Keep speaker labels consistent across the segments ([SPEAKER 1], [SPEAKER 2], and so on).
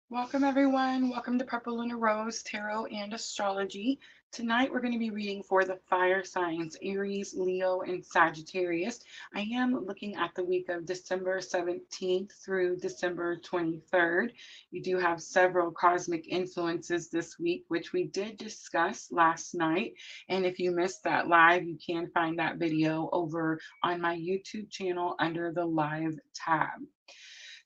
[SPEAKER 1] Welcome, everyone. Welcome to purplelunarose Tarot and Astrology. Tonight, we're going to be reading for the fire signs Aries, Leo, and Sagittarius. I am looking at the week of December 17th through December 23rd. You do have several cosmic influences this week, which we did discuss last night. And if you missed that live, you can find that video over on my YouTube channel under the live tab.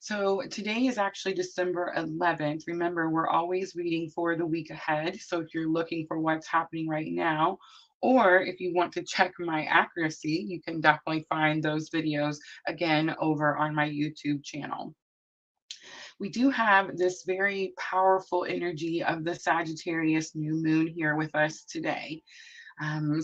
[SPEAKER 1] So today is actually December 11th. Remember, we're always reading for the week ahead. So if you're looking for what's happening right now, or if you want to check my accuracy, you can definitely find those videos again over on my YouTube channel. We do have this very powerful energy of the Sagittarius new moon here with us today.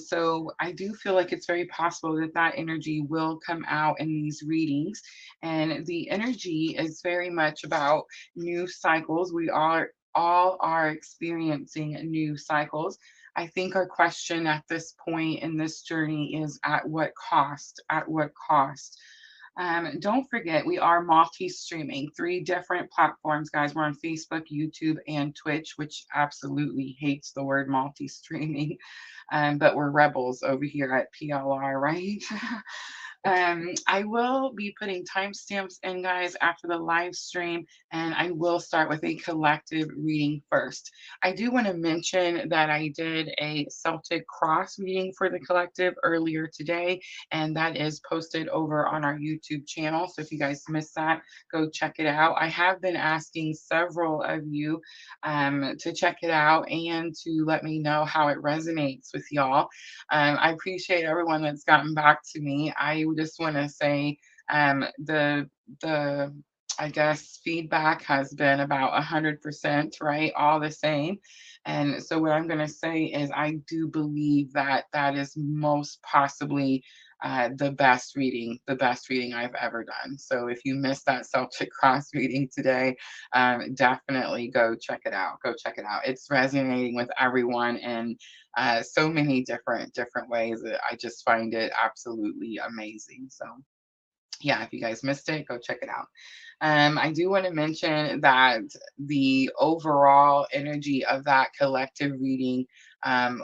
[SPEAKER 1] So I do feel like it's very possible that that energy will come out in these readings. And the energy is very much about new cycles. We are all are experiencing new cycles. I think our question at this point in this journey is at what cost? At what cost? Don't forget, we are multi streaming, three different platforms, guys. We're on Facebook, YouTube, and Twitch, which absolutely hates the word multi streaming. But we're rebels over here at PLR, right? I will be putting timestamps in, guys, after the live stream, and I will start with a collective reading first. I do want to mention that I did a Celtic cross reading for the collective earlier today, and that is posted over on our YouTube channel. So if you guys missed that, go check it out. I have been asking several of you to check it out and to let me know how it resonates with y'all. I appreciate everyone that's gotten back to me. I just want to say the I guess feedback has been about 100%, right? All the same. And so what I'm going to say is I do believe that that is most possibly the best reading I've ever done. So if you missed that Celtic Cross reading today, definitely go check it out. Go check it out. It's resonating with everyone in so many different ways. I just find it absolutely amazing. So yeah, if you guys missed it, go check it out. I do want to mention that the overall energy of that collective reading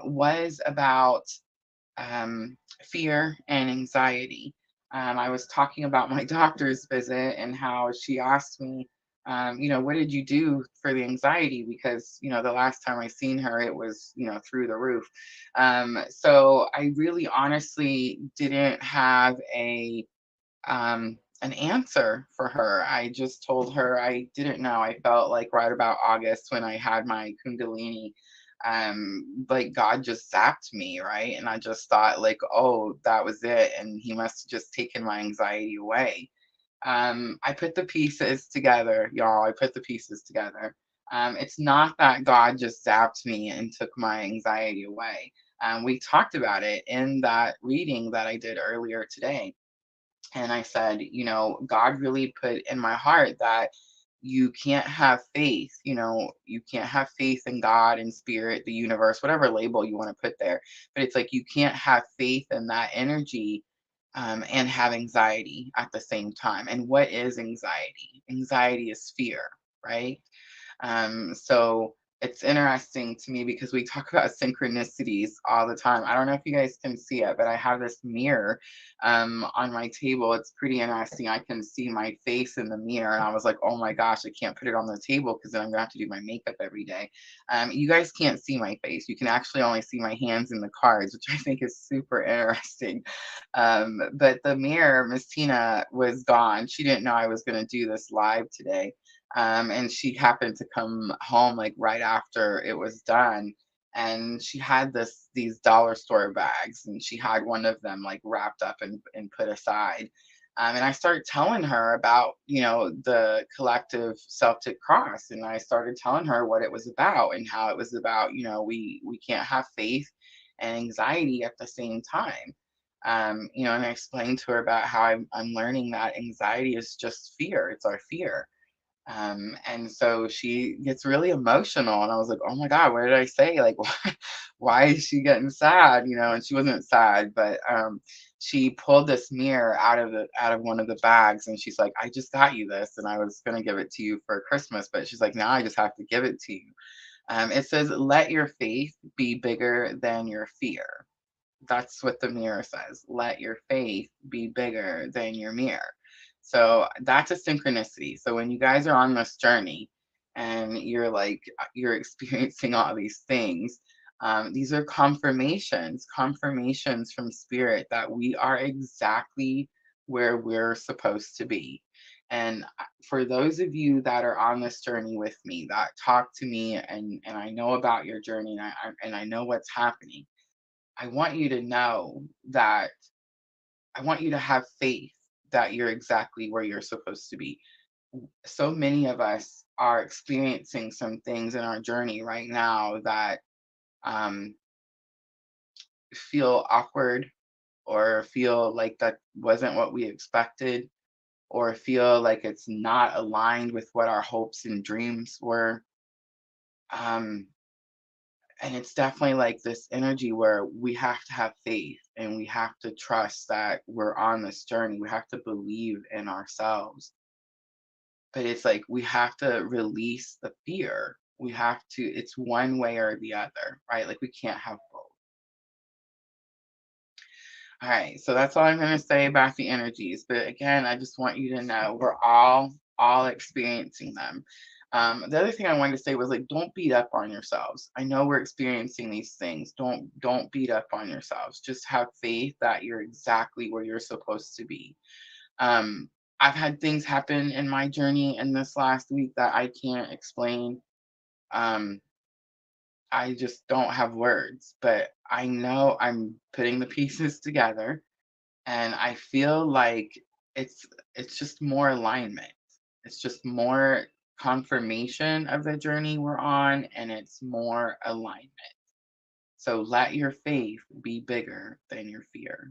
[SPEAKER 1] was about fear and anxiety. I was talking about my doctor's visit and how she asked me, what did you do for the anxiety? Because, the last time I seen her, it was, through the roof. So I really honestly didn't have an answer for her. I just told her I didn't know. I felt like right about August when I had my Kundalini, like God just zapped me, right? And I just thought like, oh, that was it. And he must have just taken my anxiety away. I put the pieces together, y'all. I put the pieces together. It's not that God just zapped me and took my anxiety away. We talked about it in that reading that I did earlier today. And I said, God really put in my heart that you can't have faith, you can't have faith in God and spirit, the universe, whatever label you want to put there. But it's like you can't have faith in that energy and have anxiety at the same time. And what is anxiety? Anxiety is fear, right? So it's interesting to me because we talk about synchronicities all the time. I don't know if you guys can see it, but I have this mirror on my table. It's pretty interesting. I can see my face in the mirror, and I was like, oh my gosh, I can't put it on the table because then I'm gonna have to do my makeup every day. You guys can't see my face. You can actually only see my hands in the cards, which I think is super interesting. But the mirror, Miss Tina was gone. She didn't know I was gonna do this live today, and she happened to come home like right after it was done, and she had these dollar store bags, and she had one of them like wrapped up and put aside. And I started telling her about the collective Celtic cross, and I started telling her what it was about and how it was about we can't have faith and anxiety at the same time. And I explained to her about how I'm learning that anxiety is just fear. It's our fear. And so she gets really emotional, and I was like, oh my God, what did I say? Like, why is she getting sad? And she wasn't sad, but she pulled this mirror out of one of the bags, and she's like, I just got you this, and I was going to give it to you for Christmas, but she's like, now I just have to give it to you. It says, let your faith be bigger than your fear. That's what the mirror says. Let your faith be bigger than your mirror. So that's a synchronicity. So when you guys are on this journey and you're experiencing all these things, these are confirmations from spirit that we are exactly where we're supposed to be. And for those of you that are on this journey with me, that talk to me, and I know about your journey, and I know what's happening, I want you to know that I want you to have faith that you're exactly where you're supposed to be. So many of us are experiencing some things in our journey right now that um, feel awkward, or feel like that wasn't what we expected, or feel like it's not aligned with what our hopes and dreams were. Um, and it's definitely like this energy where we have to have faith, and we have to trust that we're on this journey. We have to believe in ourselves. But it's like we have to release the fear. We have to, it's one way or the other, right? Like we can't have both. All right, so that's all I'm going to say about the energies. But again, I just want you to know we're all experiencing them. The other thing I wanted to say was, like, don't beat up on yourselves. I know we're experiencing these things. Don't beat up on yourselves. Just have faith that you're exactly where you're supposed to be. Um, I've had things happen in my journey in this last week that I can't explain. Um, I just don't have words, but I know I'm putting the pieces together, and I feel like it's it's just more alignment. It's just more confirmation of the journey we're on, and it's more alignment. So let your faith be bigger than your fear.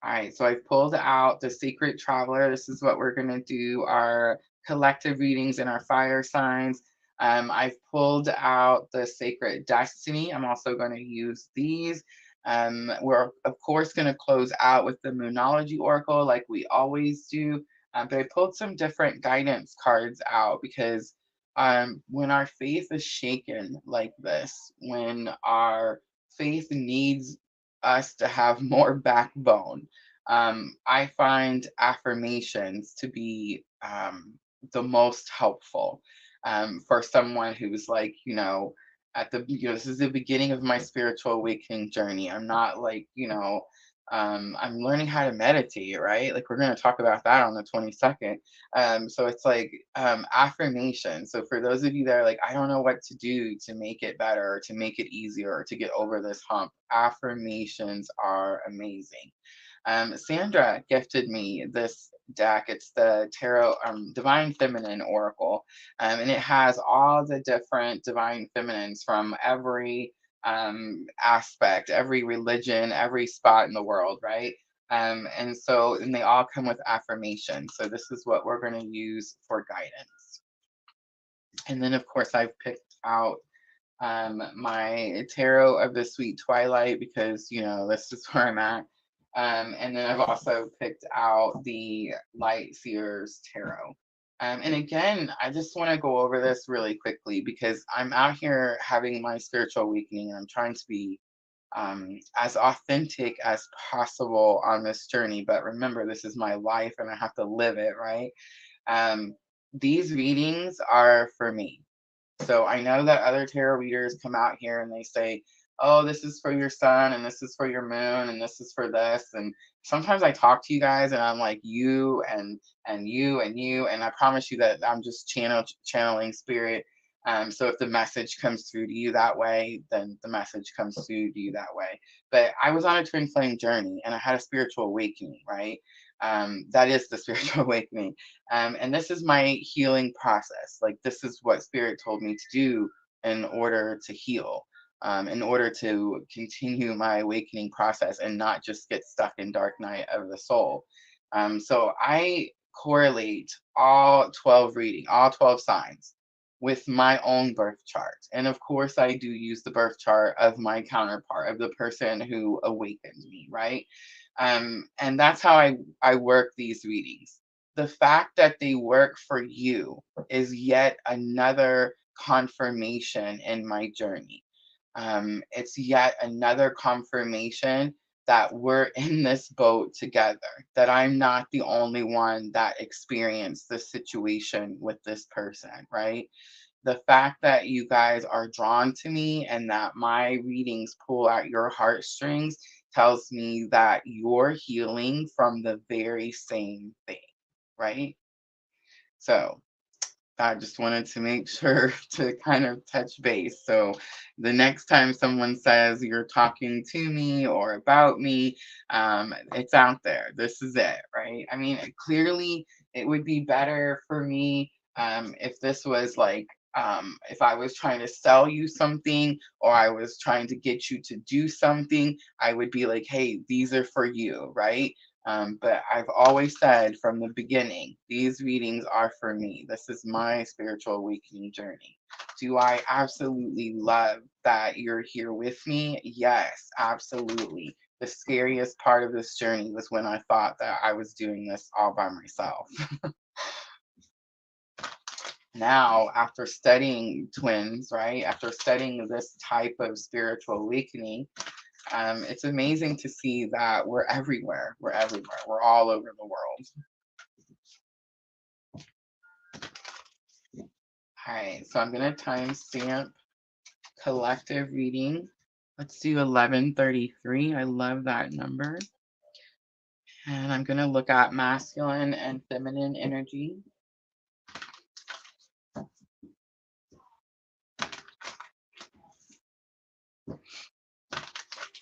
[SPEAKER 1] All right, so I've pulled out the Secret Traveler. This is what we're going to do our collective readings and our fire signs. I've pulled out the Sacred Destiny. I'm also going to use these. We're, of course, going to close out with the Moonology Oracle like we always do. But I pulled some different guidance cards out because when our faith is shaken like this, when our faith needs us to have more backbone, I find affirmations to be the most helpful for someone who's like, at the, this is the beginning of my spiritual awakening journey. I'm not like, I'm learning how to meditate, right? Like we're going to talk about that on the 22nd. So it's like affirmation. So for those of you that are like, I don't know what to do to make it better, or to make it easier, or to get over this hump, affirmations are amazing. Sandra gifted me this deck. It's the Tarot Divine Feminine Oracle, and it has all the different Divine Feminines from every aspect, every religion, every spot in the world, right? And they all come with affirmations. So this is what we're going to use for guidance. And then, of course, I've picked out my Tarot of the Sweet Twilight because, this is where I'm at. And then I've also picked out the Light Seers Tarot. And again, I just want to go over this really quickly because I'm out here having my spiritual awakening, and I'm trying to be as authentic as possible on this journey. But remember, this is my life and I have to live it, right? These readings are for me. So I know that other tarot readers come out here and they say, oh, this is for your sun, and this is for your moon, and this is for this. And sometimes I talk to you guys and I'm like, you and you and you, and I promise you that I'm just channeling spirit. So if the message comes through to you that way, then the message comes through to you that way. But I was on a twin flame journey and I had a spiritual awakening, right? That is the spiritual awakening. And this is my healing process. Like, this is what spirit told me to do in order to heal, in order to continue my awakening process and not just get stuck in dark night of the soul. So I correlate all 12 signs with my own birth chart. And of course, I do use the birth chart of my counterpart, of the person who awakened me, right? And that's how I work these readings. The fact that they work for you is yet another confirmation in my journey. It's yet another confirmation that we're in this boat together, that I'm not the only one that experienced this situation with this person, right? The fact that you guys are drawn to me and that my readings pull at your heartstrings tells me that you're healing from the very same thing, right? So I just wanted to make sure to kind of touch base. So the next time someone says you're talking to me or about me, it's out there. This is it, right? I mean, clearly it would be better for me if this was like, if I was trying to sell you something or I was trying to get you to do something, I would be like, hey, these are for you, right? But I've always said from the beginning, these readings are for me. This is my spiritual awakening journey. Do I absolutely love that you're here with me? Yes, absolutely. The scariest part of this journey was when I thought that I was doing this all by myself. Now, after studying twins, right, after studying this type of spiritual awakening, it's amazing to see that we're everywhere. We're everywhere. We're all over the world. All right, so I'm going to timestamp collective reading. Let's do 1133. I love that number. And I'm going to look at masculine and feminine energy.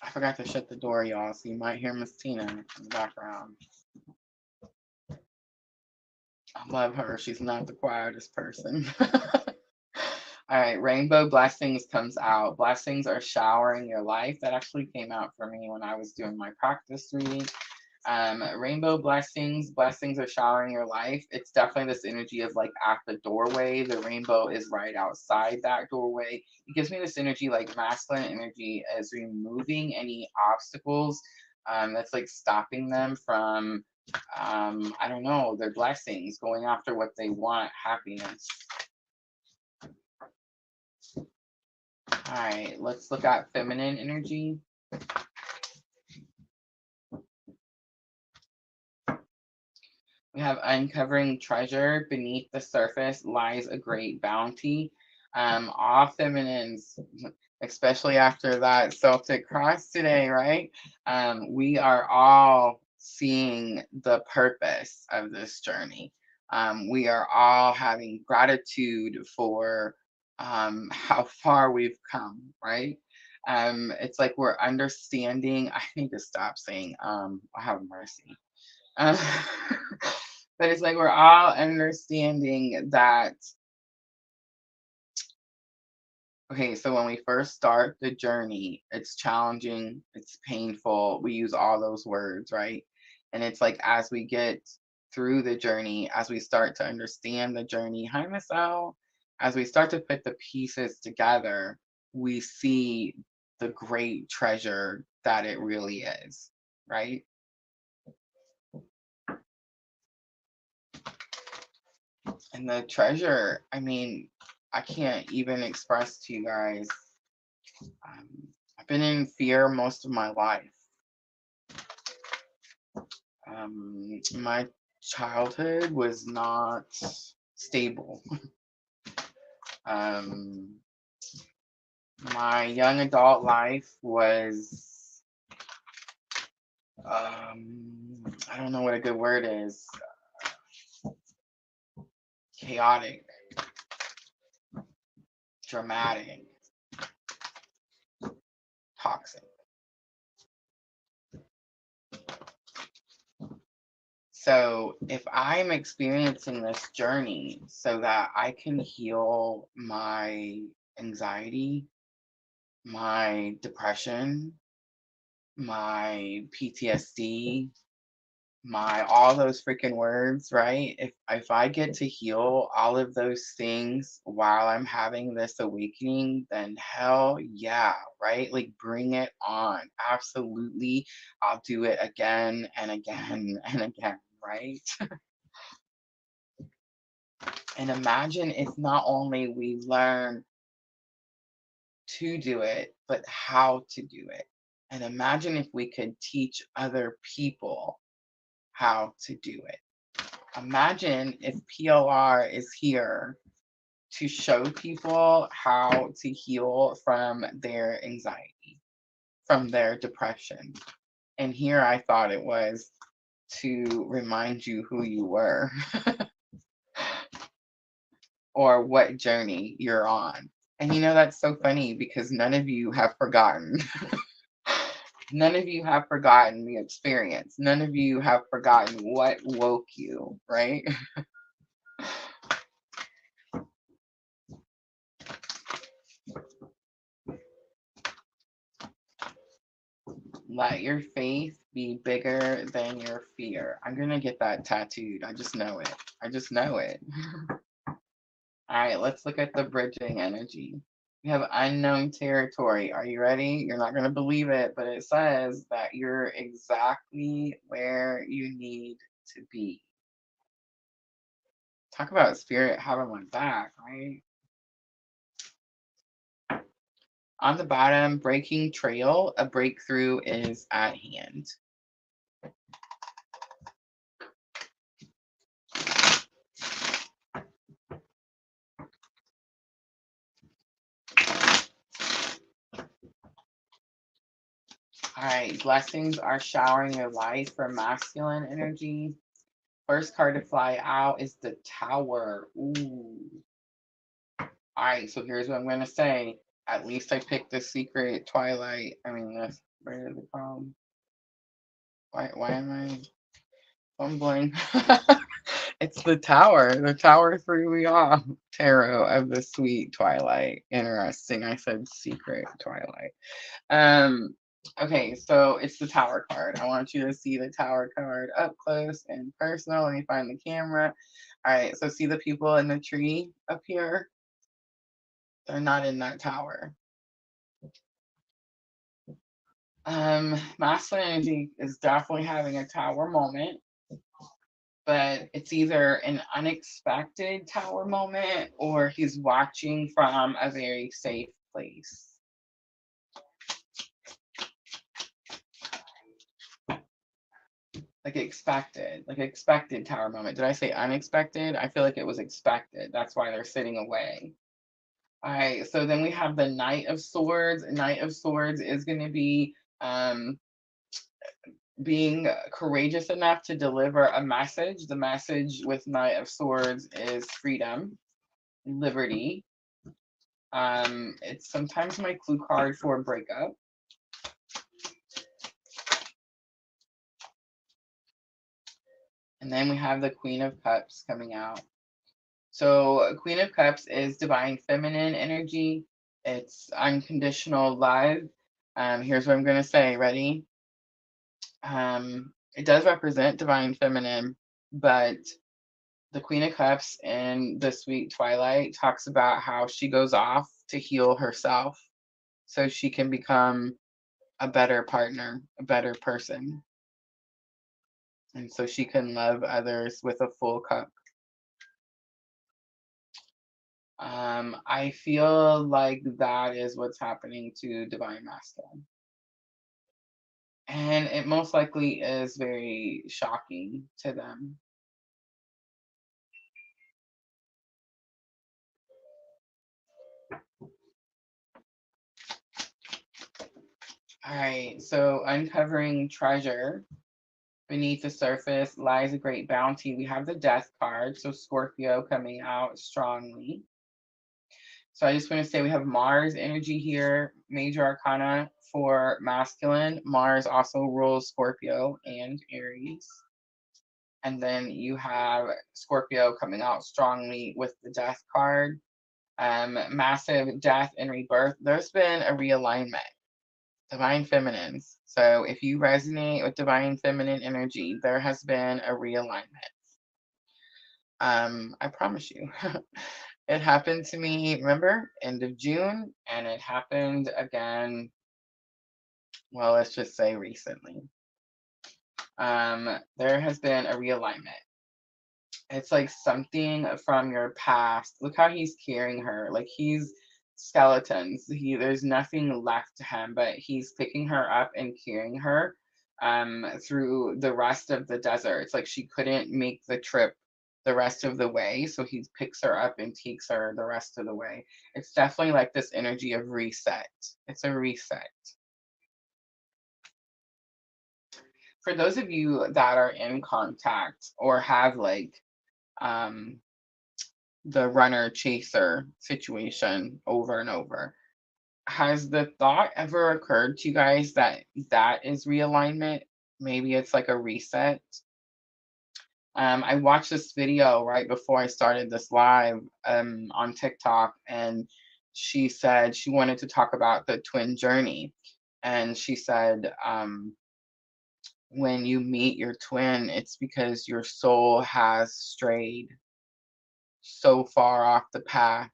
[SPEAKER 1] I forgot to shut the door, y'all, so you might hear Miss Tina in the background. I love her. She's not the quietest person. All right, Rainbow Blessings comes out. Blessings are showering your life. That actually came out for me when I was doing my practice reading. Rainbow blessings, blessings are showering your life. It's definitely this energy of like at the doorway. The rainbow is right outside that doorway. It gives me this energy, like masculine energy, as removing any obstacles that's like stopping them from, I don't know, their blessings, going after what they want, happiness. All right, let's look at feminine energy. We have uncovering treasure. Beneath the surface lies a great bounty. All feminines, especially after that Celtic cross today, right? We are all seeing the purpose of this journey. We are all having gratitude for how far we've come, right? It's like we're understanding. I need to stop saying, I have mercy. Uh, but it's like we're all understanding that, okay, so when we first start the journey, it's challenging, it's painful. We use all those words, right? And it's like as we get through the journey, as we start to understand the journey, hi, Miss L, as we start to put the pieces together, we see the great treasure that it really is, right? And the treasure, I mean, I can't even express to you guys. Um, I've been in fear most of my life. My childhood was not stable. My young adult life was, I don't know what a good word is, chaotic, dramatic, toxic. So if I'm experiencing this journey so that I can heal my anxiety, my depression, my PTSD, all those freaking words, right? If I get to heal all of those things while I'm having this awakening, then hell yeah, right? Like bring it on. Absolutely. I'll do it again and again and again, right? And imagine if not only we learn to do it, but how to do it. And imagine if we could teach other people how to do it. Imagine if PLR is here to show people how to heal from their anxiety, from their depression. And here I thought it was to remind you who you were or what journey you're on. And you know, that's so funny because none of you have forgotten. None of you have forgotten the experience. None of you have forgotten what woke you, right? Let your faith be bigger than your fear. I'm going to get that tattooed. I just know it. I just know it. All right, let's look at the bridging energy. We have unknown territory. Are you ready? You're not going to believe it, but it says that you're exactly where you need to be. Talk about spirit having my back, right? On the bottom, breaking trail, a breakthrough is at hand. All right, blessings are showering your life for masculine energy. First card to fly out is the Tower. Ooh. All right, so here's what I'm going to say. At least I picked the secret Twilight. I mean, where is it called? Why am I fumbling? It's the Tower. The Tower threw me off. Tarot of the Sweet Twilight. Interesting. I said secret Twilight. Okay, so it's the Tower card. I want you to see the Tower card up close and personal. Let me find the camera. All right, so see the people in the tree up here? They're not in that tower. Masculine energy is definitely having a tower moment, but it's either an unexpected tower moment or he's watching from a very safe place. Like expected tower moment. Did I say unexpected? I feel like it was expected. That's why they're sitting away. All right, so then we have the Knight of Swords. Knight of Swords is going to be being courageous enough to deliver a message. The message with Knight of Swords is freedom, liberty. It's sometimes my clue card for breakup. And then we have the Queen of Cups coming out. So Queen of Cups is divine feminine energy. It's unconditional love. Here's what I'm going to say. Ready? It does represent divine feminine, but the Queen of Cups in the Sweet Twilight talks about how she goes off to heal herself so she can become a better partner, a better person. And so she can love others with a full cup. I feel like that is what's happening to Divine Masculine. And it most likely is very shocking to them. All right, so uncovering treasure. Beneath the surface lies a great bounty. We have the Death card, so Scorpio coming out strongly. So I just want to say we have Mars energy here, major arcana for masculine. Mars also rules Scorpio and Aries. And then you have Scorpio coming out strongly with the Death card. Massive death and rebirth. There's been a realignment. Divine feminines. So if you resonate with divine feminine energy, there has been a realignment. I promise you. It happened to me, remember, end of June, and it happened again, well, let's just say recently. There has been a realignment. It's like something from your past. Look how he's carrying her. Like he's skeletons. There's nothing left to him, but he's picking her up and carrying her through the rest of the desert. It's like she couldn't make the trip the rest of the way, so he picks her up and takes her the rest of the way. It's definitely like this energy of reset. It's a reset. For those of you that are in contact or have like um the runner chaser situation over and over, has the thought ever occurred to you guys that that is realignment? Maybe it's like a reset. I watched this video right before I started this live on TikTok, and she said she wanted to talk about the twin journey. And she said, when you meet your twin, it's because your soul has strayed so far off the path.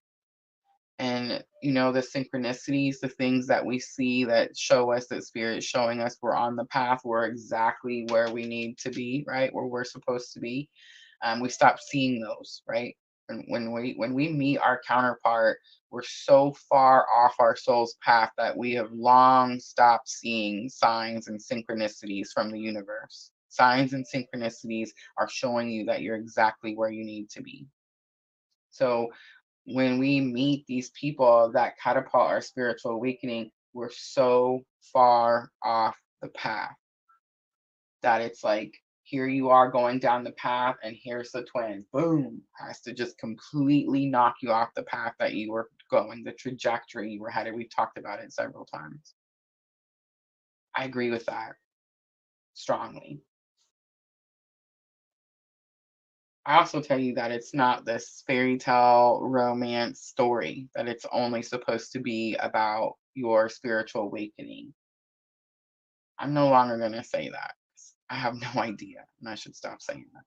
[SPEAKER 1] And the synchronicities, the things that we see that show us that spirit is showing us we're on the path, we're exactly where we need to be, right, where we're supposed to be. We stop seeing those, right? And when we meet our counterpart, we're so far off our soul's path that we have long stopped seeing signs and synchronicities from the universe. Signs and synchronicities are showing you that you're exactly where you need to be. So when we meet these people that catapult our spiritual awakening, we're so far off the path that it's like, here you are going down the path, and here's the twin. Boom, has to just completely knock you off the path that you were going, the trajectory you were headed. We've talked about it several times. I agree with that strongly. I also tell you that it's not this fairy tale romance story, that it's only supposed to be about your spiritual awakening. I'm no longer going to say that. I have no idea, and I should stop saying that.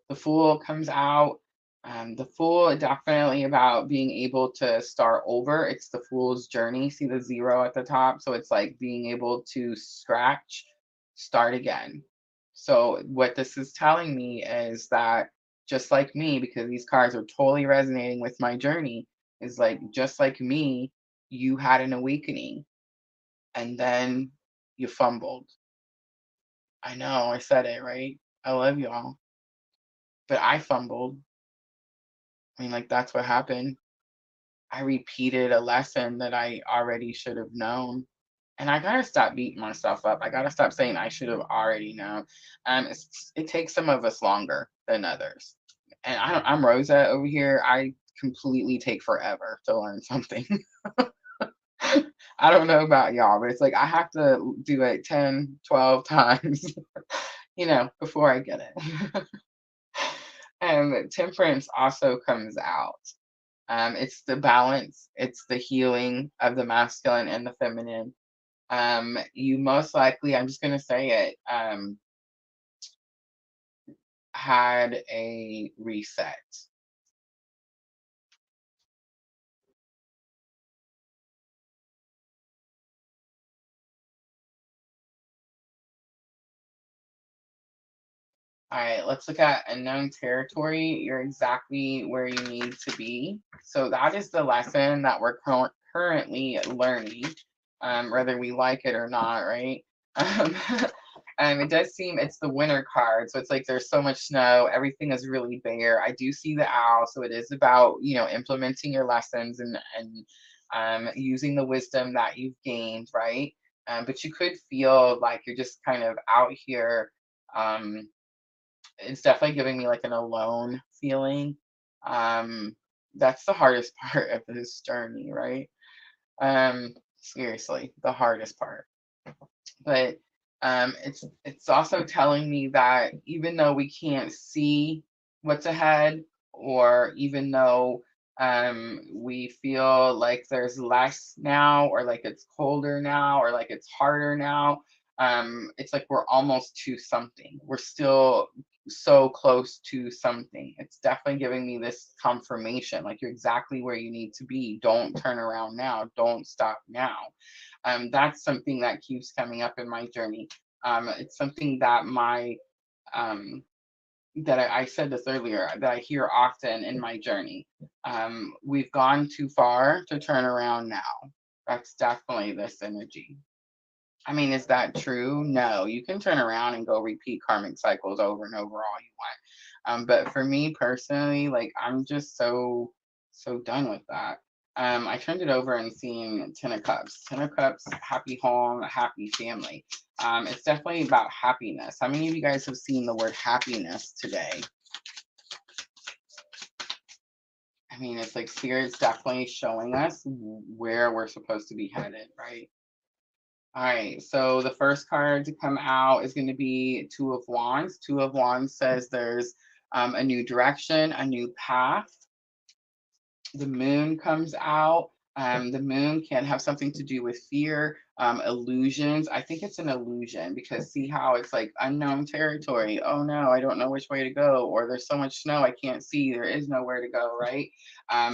[SPEAKER 1] The Fool comes out. The Fool definitely about being able to start over. It's the Fool's journey. See the 0 at the top? So it's like being able to scratch, start again. So what this is telling me is that just like me, because these cards are totally resonating with my journey, is like just like me, you had an awakening and then you fumbled. I know, I said it, right? I love y'all. But I fumbled. I mean, like, that's what happened. I repeated a lesson that I already should have known. And I gotta stop beating myself up. I gotta stop saying I should have already known. It takes some of us longer than others. And I'm Rosa over here. I completely take forever to learn something. I don't know about y'all, but it's like I have to do it 10, 12 times, before I get it. And temperance also comes out. It's the balance, it's the healing of the masculine and the feminine. You most likely, I'm just going to say it, had a reset. All right, let's look at unknown territory. You're exactly where you need to be. So that is the lesson that we're currently learning, whether we like it or not, right? It does seem it's the winter card. So it's like there's so much snow. Everything is really bare. I do see the owl. So it is about, implementing your lessons and using the wisdom that you've gained, right? But you could feel like you're just kind of out here. It's definitely giving me like an alone feeling. That's the hardest part of this journey, right? Seriously, the hardest part. But it's also telling me that even though we can't see what's ahead, or even though We feel like there's less now, or like it's colder now, or like it's harder now. It's like we're almost to something. We're still so close to something. It's definitely giving me this confirmation, like you're exactly where you need to be. Don't turn around now. Don't stop now. That's something that keeps coming up in my journey. It's something that um, I said this earlier, that I hear often in my journey. We've gone too far to turn around now. That's definitely this energy. I mean, is that true? No, you can turn around and go repeat karmic cycles over and over all you want. But for me personally, like I'm just so done with that. I turned it over and seen Ten of Cups. Ten of Cups, happy home, happy family. It's definitely about happiness. How many of you guys have seen the word happiness today? I mean, it's like Spirit's definitely showing us where we're supposed to be headed, right? All right, so the first card to come out is going to be Two of Wands. Two of Wands says there's a new direction, a new path. The moon comes out. The moon can have something to do with fear, illusions. I think it's an illusion because see how it's like unknown territory. Oh no, I don't know which way to go, or there's so much snow I can't see. There is nowhere to go, right?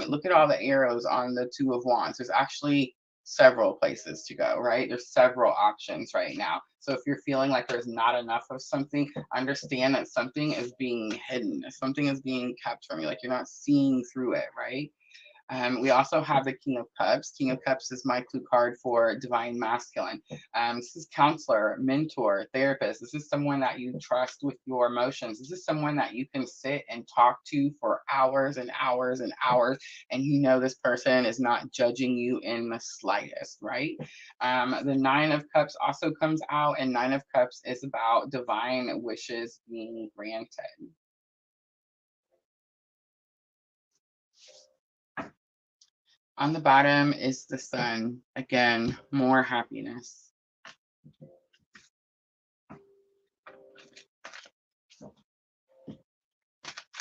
[SPEAKER 1] Look at all the arrows on the Two of Wands. There's actually several places to go, right? There's several options right now. So if you're feeling like there's not enough of something, understand that something is being hidden. Something is being kept from you, like you're not seeing through it, right? We also have the King of Cups. King of Cups is my clue card for divine masculine. This is counselor, mentor, therapist. This is someone that you trust with your emotions. This is someone that you can sit and talk to for hours and hours and hours, and you know this person is not judging you in the slightest, right? The Nine of Cups also comes out, and Nine of Cups is about divine wishes being granted. On the bottom is the sun. Again, more happiness.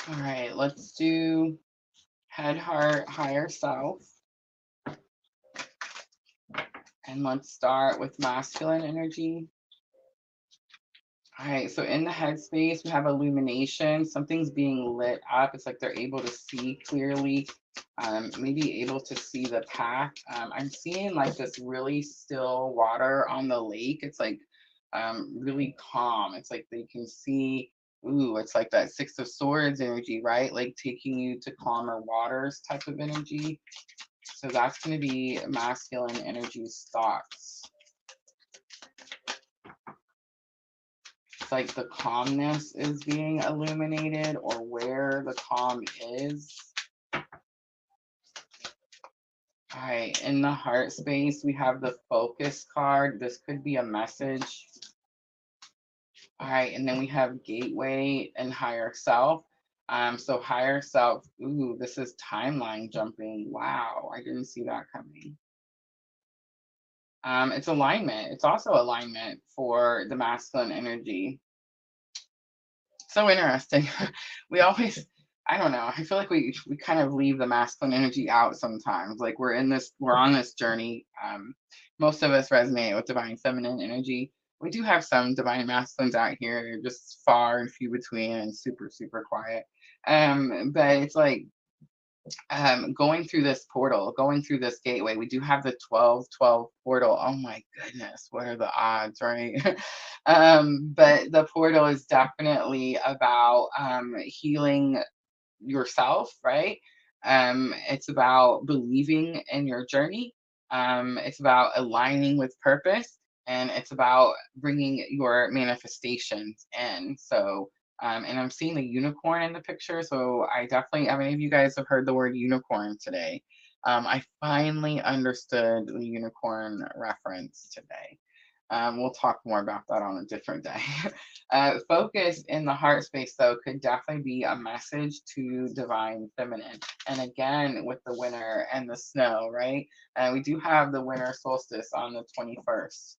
[SPEAKER 1] All right, let's do head, heart, higher self. And let's start with masculine energy. All right, so in the headspace, we have illumination. Something's being lit up. It's like they're able to see clearly, maybe able to see the path. I'm seeing like this really still water on the lake. It's like really calm. It's like they can see, ooh, it's like that Six of Swords energy, right? Like taking you to calmer waters type of energy. So that's going to be masculine energy's thoughts. It's like the calmness is being illuminated, or where the calm is. All right, in the heart space, we have the focus card. This could be a message. All right, and then we have gateway and higher self. So higher self, ooh, this is timeline jumping. Wow, I didn't see that coming. It's alignment. It's also alignment for the masculine energy. So interesting. We always, I don't know, I feel like we kind of leave the masculine energy out sometimes. Like we're on this journey. Most of us resonate with divine feminine energy. We do have some divine masculines out here. They're just far and few between and super, super quiet. But it's like going through this portal, going through this gateway, we do have the 12-12 portal. Oh my goodness, what are the odds, right? But the portal is definitely about healing yourself, right? It's about believing in your journey. It's about aligning with purpose, and it's about bringing your manifestations in. So, and I'm seeing the unicorn in the picture. So I definitely, how many of you guys have heard the word unicorn today? I finally understood the unicorn reference today. We'll talk more about that on a different day. Focus in the heart space, though, could definitely be a message to divine feminine. And again, with the winter and the snow, right? And we do have the winter solstice on the 21st.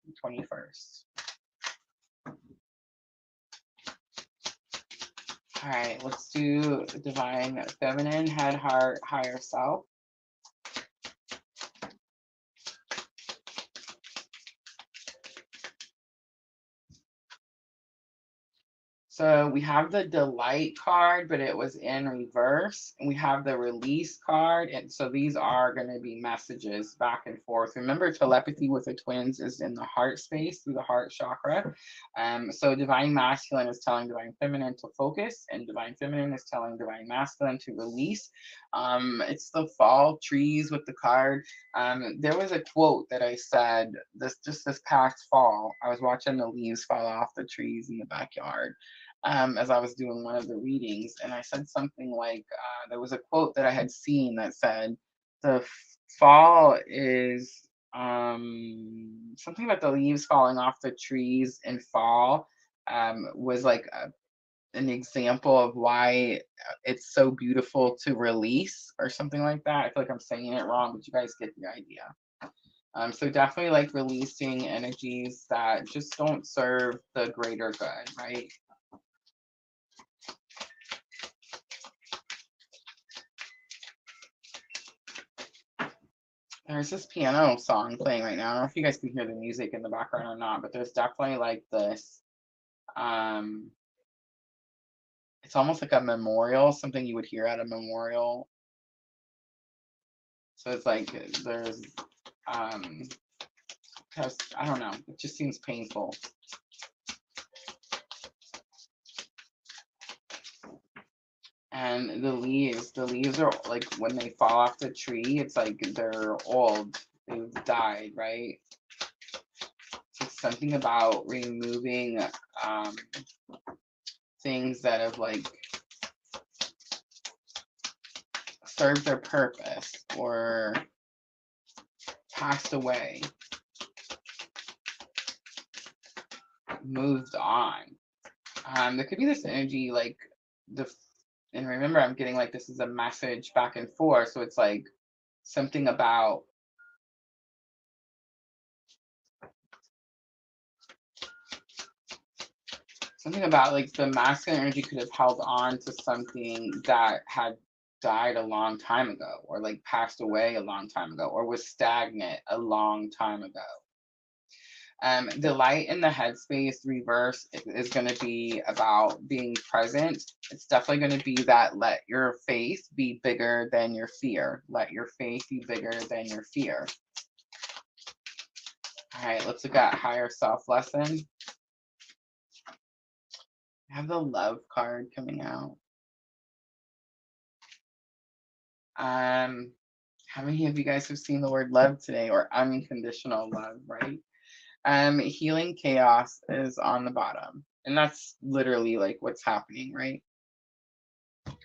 [SPEAKER 1] All right, let's do divine feminine, head, heart, higher self. So we have the delight card, but it was in reverse. And we have the release card. And so these are going to be messages back and forth. Remember, telepathy with the twins is in the heart space through the heart chakra. So divine masculine is telling divine feminine to focus, and divine feminine is telling divine masculine to release. It's the fall trees with the card. There was a quote that I said this past fall. I was watching the leaves fall off the trees in the backyard, as I was doing one of the readings, and I said something like, there was a quote that I had seen that said, the fall is something about the leaves falling off the trees in fall, was like an example of why it's so beautiful to release, or something like that. I feel like I'm saying it wrong, but you guys get the idea. So definitely like releasing energies that just don't serve the greater good, right? There's this piano song playing right now. I don't know if you guys can hear the music in the background or not, but there's definitely like this. It's almost like a memorial, something you would hear at a memorial. So it's like there's, I don't know, it just seems painful. And the leaves are like when they fall off the tree, it's like they're old, they've died, right? It's something about removing things that have like served their purpose or passed away, moved on. There could be this energy like and remember, I'm getting like this is a message back and forth, so it's like something about like the masculine energy could have held on to something that had died a long time ago, or like passed away a long time ago, or was stagnant a long time ago. The light in the headspace reverse is going to be about being present. It's definitely going to be that let your faith be bigger than your fear. Let your faith be bigger than your fear. All right, let's look at higher self lesson. I have the love card coming out. How many of you guys have seen the word love today, or unconditional love, right? Healing chaos is on the bottom, and that's literally like what's happening, right? All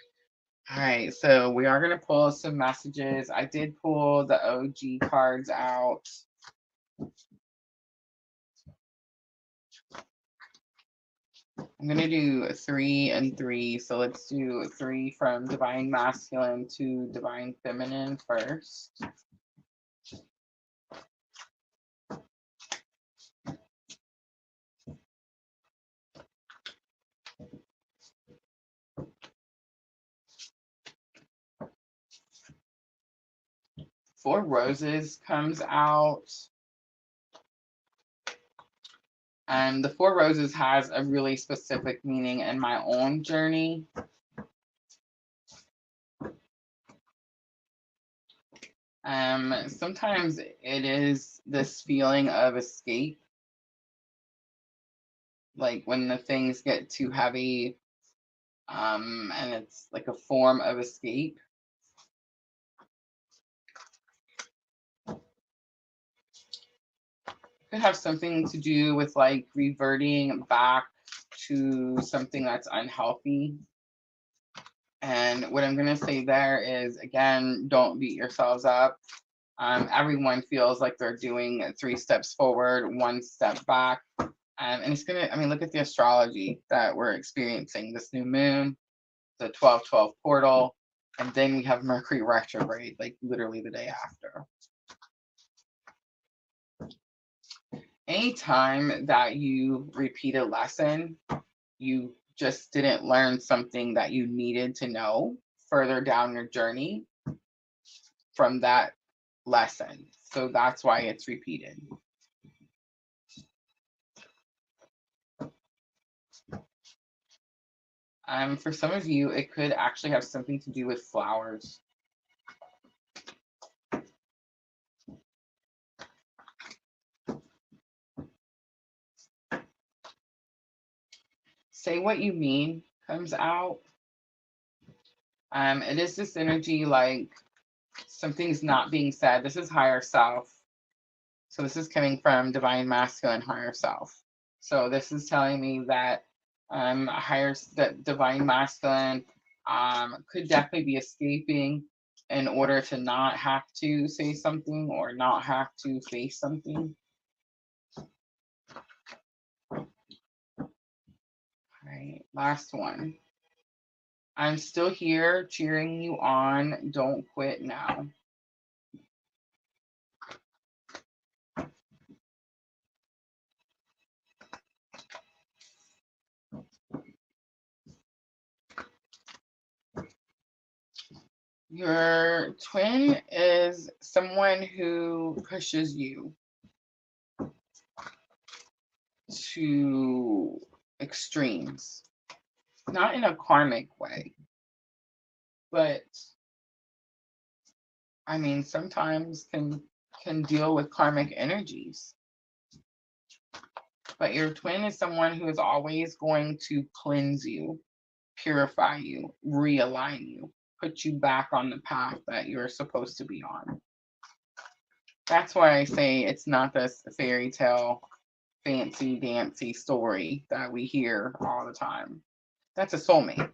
[SPEAKER 1] right, so we are going to pull some messages. I did pull the OG cards out. I'm going to do 3 and 3. So let's do 3 from Divine Masculine to Divine Feminine first. Four Roses comes out. And the Four Roses has a really specific meaning in my own journey. Sometimes it is this feeling of escape. Like when the things get too heavy, and it's like a form of escape. Could have something to do with like reverting back to something that's unhealthy. And what I'm going to say there is, again, don't beat yourselves up. Everyone feels like they're doing 3 steps forward, 1 step back. And it's going to, I mean, look at the astrology that we're experiencing. This new moon, the 12/12 portal, and then we have Mercury retrograde, like literally the day after. Anytime that you repeat a lesson, you just didn't learn something that you needed to know further down your journey from that lesson. So that's why it's repeated. For some of you, it could actually have something to do with flowers. Say what you mean comes out. It is this energy like something's not being said. This is higher self. So this is coming from divine masculine, higher self. So this is telling me that that divine masculine could definitely be escaping in order to not have to say something or not have to face something. All right, last one. I'm still here cheering you on. Don't quit now. Your twin is someone who pushes you to extremes, not in a karmic way, but I mean, sometimes can deal with karmic energies. But your twin is someone who is always going to cleanse you, purify you, realign you, put you back on the path that you're supposed to be on. That's why I say it's not this fairy tale, fancy dancy story that we hear all the time. That's a soulmate.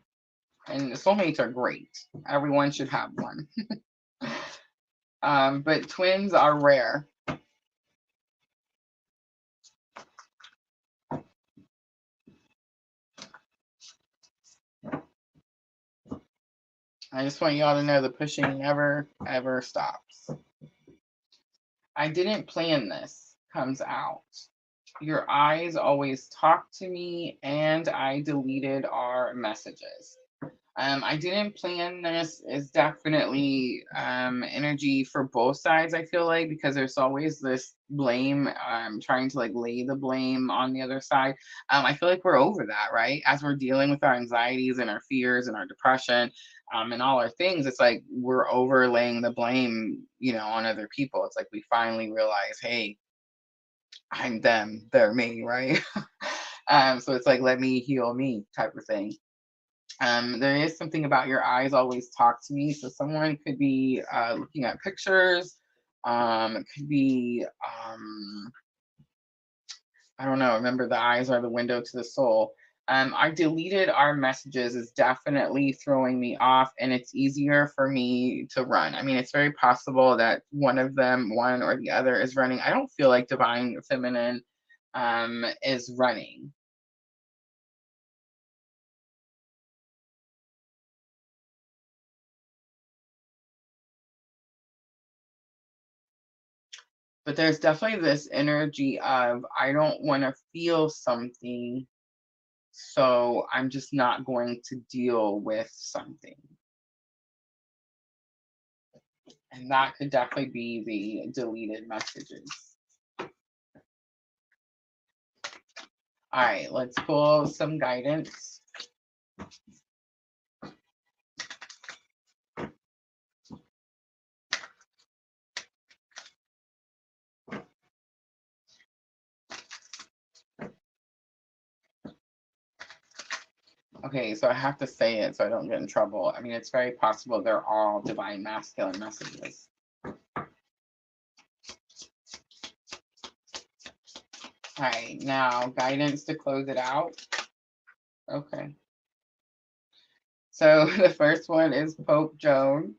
[SPEAKER 1] And soulmates are great. Everyone should have one. But twins are rare. I just want y'all to know the pushing never, ever stops. I didn't plan this comes out. Your eyes always talk to me, and I deleted our messages. I didn't plan this is definitely energy for both sides, I feel like, because there's always this blame, trying to like lay the blame on the other side. I feel like we're over that, right? As we're dealing with our anxieties and our fears and our depression, and all our things, it's like we're overlaying the blame, on other people. It's like we finally realize, hey, I'm them, they're me, right? So it's like, let me heal me type of thing. There is something about your eyes always talk to me. So someone could be looking at pictures. It could be, I don't know. Remember, the eyes are the window to the soul. I deleted our messages is definitely throwing me off, and it's easier for me to run. I mean, it's very possible that one of them, one or the other, is running. I don't feel like divine feminine is running. But there's definitely this energy of I don't want to feel something, so I'm just not going to deal with something. And that could definitely be the deleted messages. All right, let's pull some guidance. Okay, so I have to say it so I don't get in trouble. I mean, it's very possible they're all divine masculine messages. All right, now guidance to close it out. Okay. So the first one is Pope Joan.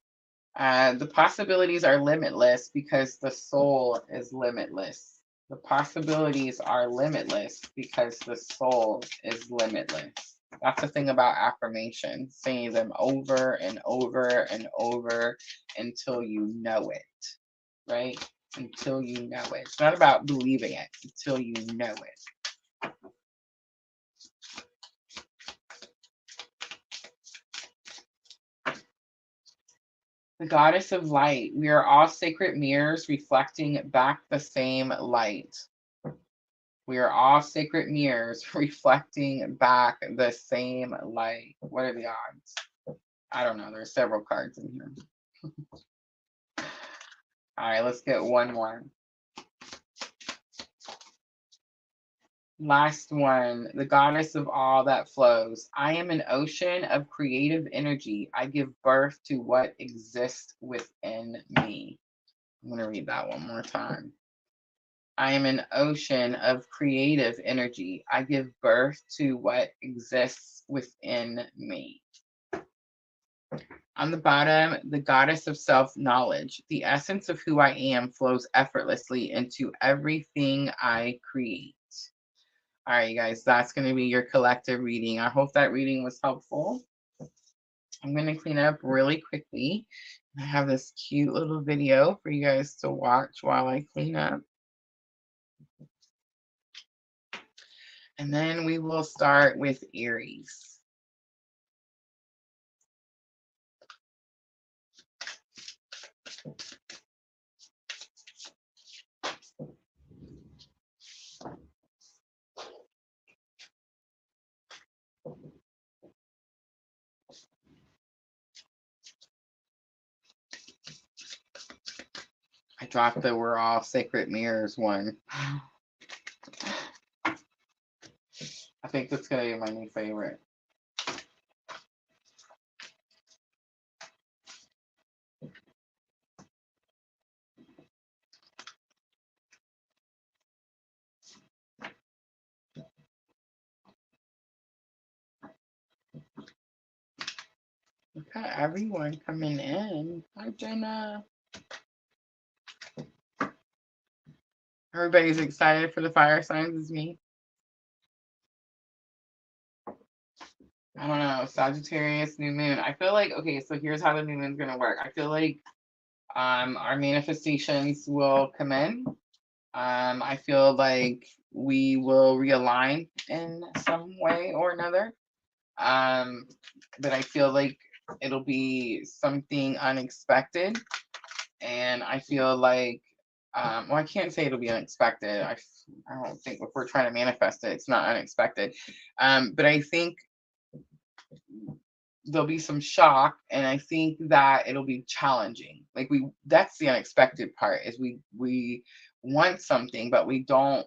[SPEAKER 1] The possibilities are limitless because the soul is limitless. The possibilities are limitless because the soul is limitless. That's the thing about affirmations, saying them over and over and over until you know it, right? Until you know it. It's not about believing it, until you know it. The goddess of light. We are all sacred mirrors reflecting back the same light. We are all sacred mirrors reflecting back the same light. What are the odds? I don't know. There's several cards in here. All right, let's get one more. Last one, the goddess of all that flows. I am an ocean of creative energy. I give birth to what exists within me. I'm going to read that one more time. I am an ocean of creative energy. I give birth to what exists within me. On the bottom, the goddess of self-knowledge. The essence of who I am flows effortlessly into everything I create. All right, you guys, that's going to be your collective reading. I hope that reading was helpful. I'm going to clean up really quickly. I have this cute little video for you guys to watch while I clean up. And then we will start with Aries. I dropped the We're All Sacred Mirrors one. I think that's going to be my new favorite. Look at everyone coming in. Hi, Jenna. Everybody's excited for the fire signs as me. I don't know. Sagittarius, new moon. I feel like, okay, so here's how the new moon's going to work. I feel like our manifestations will come in. I feel like we will realign in some way or another. But I feel like it'll be something unexpected. And I feel like, well, I can't say it'll be unexpected. I don't think if we're trying to manifest it, it's not unexpected. But I think there'll be some shock, and I think that it'll be challenging. Like that's the unexpected part, is we want something, but we don't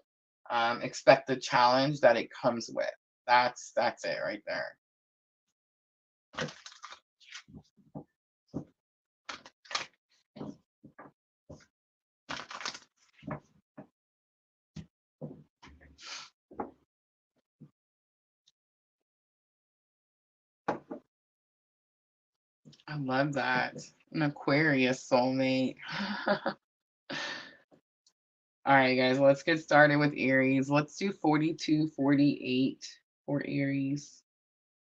[SPEAKER 1] expect the challenge that it comes with. That's it right there. I love that. An Aquarius soulmate. All right, guys, let's get started with Aries. Let's do 4248 for Aries.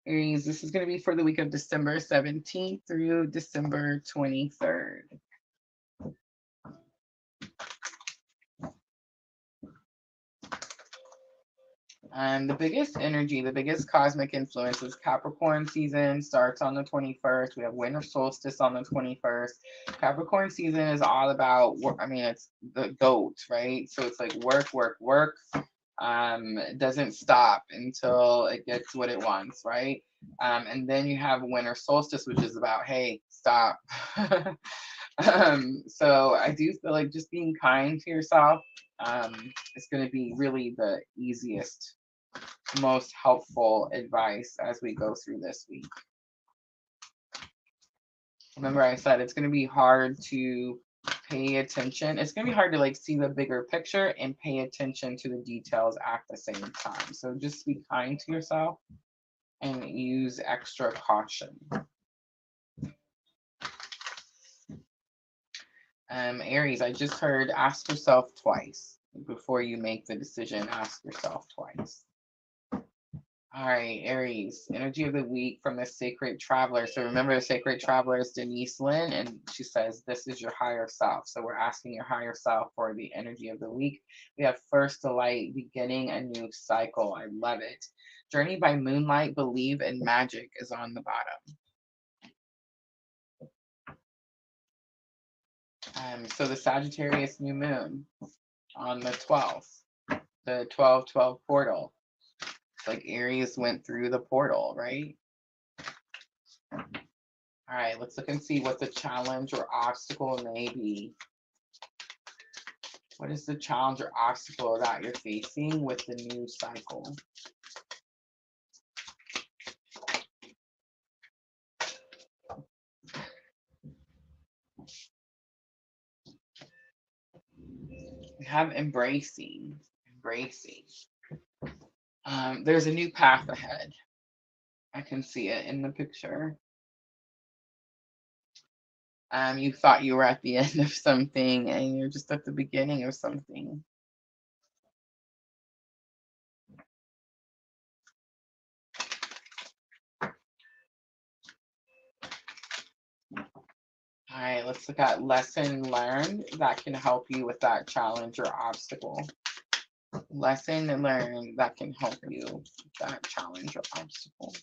[SPEAKER 1] Aries, this is going to be for the week of December 17th through December 23rd. The biggest energy, the biggest cosmic influence is Capricorn season starts on the 21st. We have winter solstice on the 21st. Capricorn season is all about, I mean, it's the goat, right? So it's like work, work, work. It doesn't stop until it gets what it wants, right? And then you have winter solstice, which is about, hey, stop. So I do feel like just being kind to yourself is going to be really the easiest, most helpful advice as we go through this week. Remember, I said it's going to be hard to pay attention. It's going to be hard to like see the bigger picture and pay attention to the details at the same time. So just be kind to yourself and use extra caution. Aries, I just heard ask yourself twice. Before you make the decision, ask yourself twice. All right, Aries, energy of the week from the Sacred Traveler. So remember, the Sacred Traveler is Denise Lynn, and she says, this is your higher self. So we're asking your higher self for the energy of the week. We have First Delight, beginning a new cycle. I love it. Journey by Moonlight, Believe in Magic is on the bottom. So the Sagittarius new moon on the 12th, the 12-12 portal. It's like Aries went through the portal, right? All right, let's look and see what the challenge or obstacle may be. What is the challenge or obstacle that you're facing with the new cycle? We have embracing. There's a new path ahead. I can see it in the picture. You thought you were at the end of something and you're just at the beginning of something. All right, let's look at lesson learned that can help you with that challenge or obstacle. Lesson learned that can help you with that challenge or obstacle.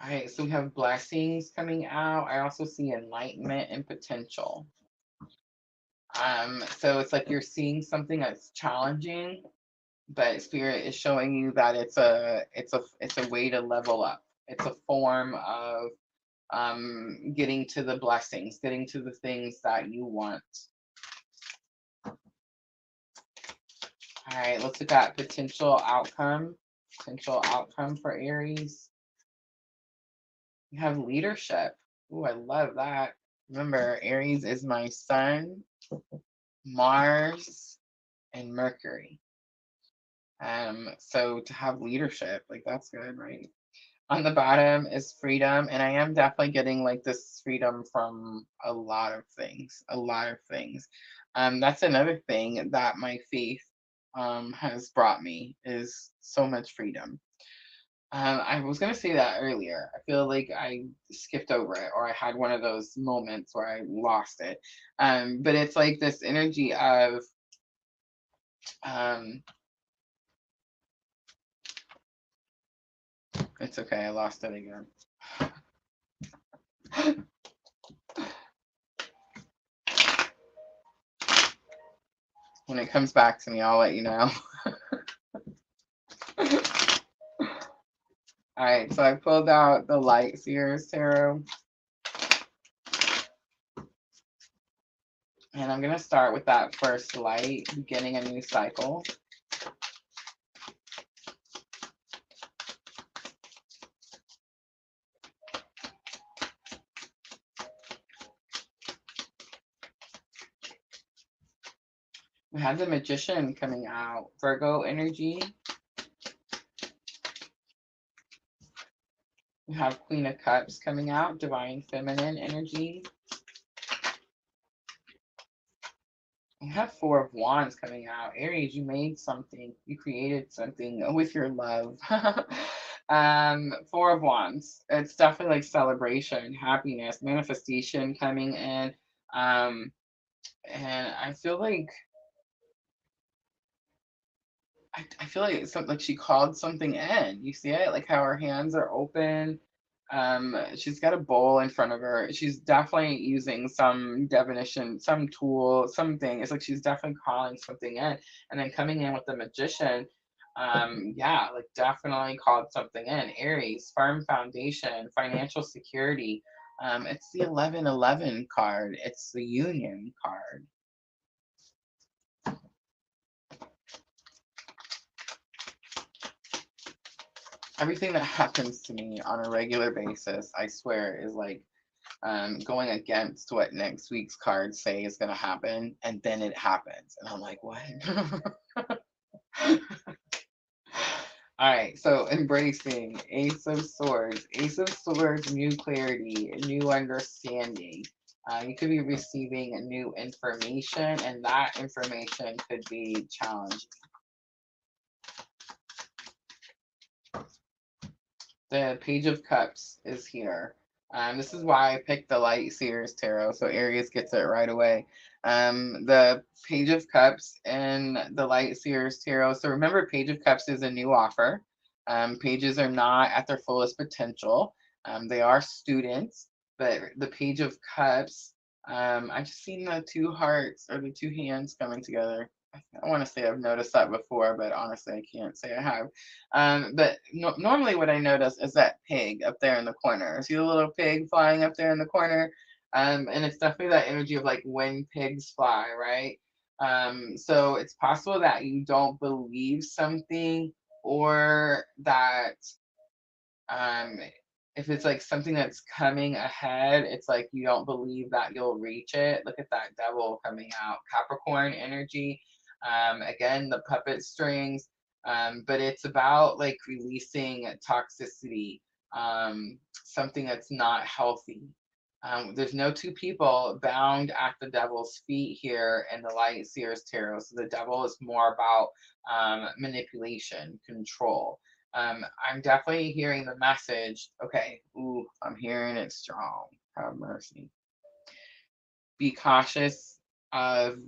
[SPEAKER 1] All right, so we have blessings coming out. I also see enlightenment and potential. So it's like you're seeing something that's challenging, but Spirit is showing you that it's a way to level up. It's a form of getting to the blessings, getting to the things that you want. All right, let's look at potential outcome. Potential outcome for Aries. You have leadership. Ooh, I love that. Remember, Aries is my sun, Mars, and Mercury. So to have leadership, like that's good, right? On the bottom is freedom, and I am definitely getting like this freedom from a lot of things, That's another thing that my faith has brought me is so much freedom. I was gonna say that earlier. I feel like I skipped over it, or I had one of those moments where I lost it. But it's like this energy of it's okay, I lost it again. When it comes back to me, I'll let you know. All right, so I pulled out the Light Seers Tarot. And I'm going to start with that first light, beginning a new cycle. We have the Magician coming out, Virgo energy. We have Queen of Cups coming out, Divine Feminine energy. We have Four of Wands coming out. Aries, you made something. You created something with your love. Four of Wands. It's definitely like celebration, happiness, manifestation coming in. And I feel like I feel like it's something like she called something in. You see it? Like how her hands are open. She's got a bowl in front of her. She's definitely using some divination, some tool, something. It's like she's definitely calling something in. And then coming in with the Magician, yeah, like definitely called something in. Aries, firm foundation, financial security. It's the 1111 card. It's the Union card. Everything that happens to me on a regular basis, I swear, is like going against what next week's cards say is going to happen, and then it happens. And I'm like, what? All right, so embracing Ace of Swords. Ace of Swords, new clarity, new understanding. You could be receiving new information, and that information could be challenging. The Page of Cups is here. This is why I picked the Light Seers Tarot, so Aries gets it right away. The Page of Cups and the Light Seers Tarot. So remember, Page of Cups is a new offer. Pages are not at their fullest potential. They are students, but the Page of Cups, I just seen the two hearts or the two hands coming together. I want to say I've noticed that before, but honestly, I can't say I have. But normally what I notice is that pig up there in the corner. See the little pig flying up there in the corner? And it's definitely that energy of like when pigs fly, right? So it's possible that you don't believe something, or that um, if it's like something that's coming ahead, it's like you don't believe that you'll reach it. Look at that devil coming out. Capricorn energy. Again, the puppet strings. But it's about like releasing toxicity, something that's not healthy. There's no two people bound at the devil's feet here in the Light Seers Tarot. So the devil is more about manipulation, control. I'm definitely hearing the message. Okay, ooh, I'm hearing it strong. Have mercy. Be cautious of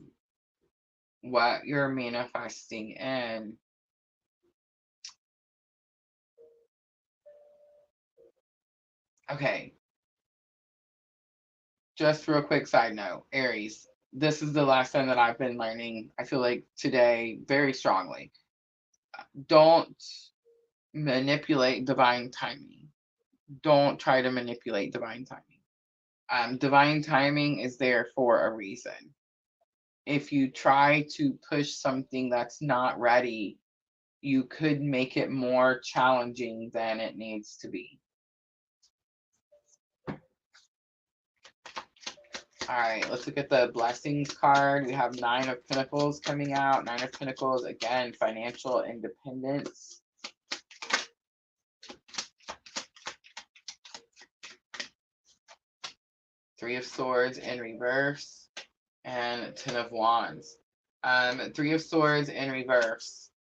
[SPEAKER 1] what you're manifesting in. Okay, just real quick side note, Aries. This is the lesson that I've been learning, I feel like today, very strongly. Don't manipulate divine timing. Don't try to manipulate divine timing. Divine timing is there for a reason. If you try to push something that's not ready, you could make it more challenging than it needs to be. All right, let's look at the blessings card. We have 9 of Pentacles coming out. 9 of Pentacles, again, financial independence. Three of Swords in reverse, and 10 of Wands. 3 of Swords in reverse.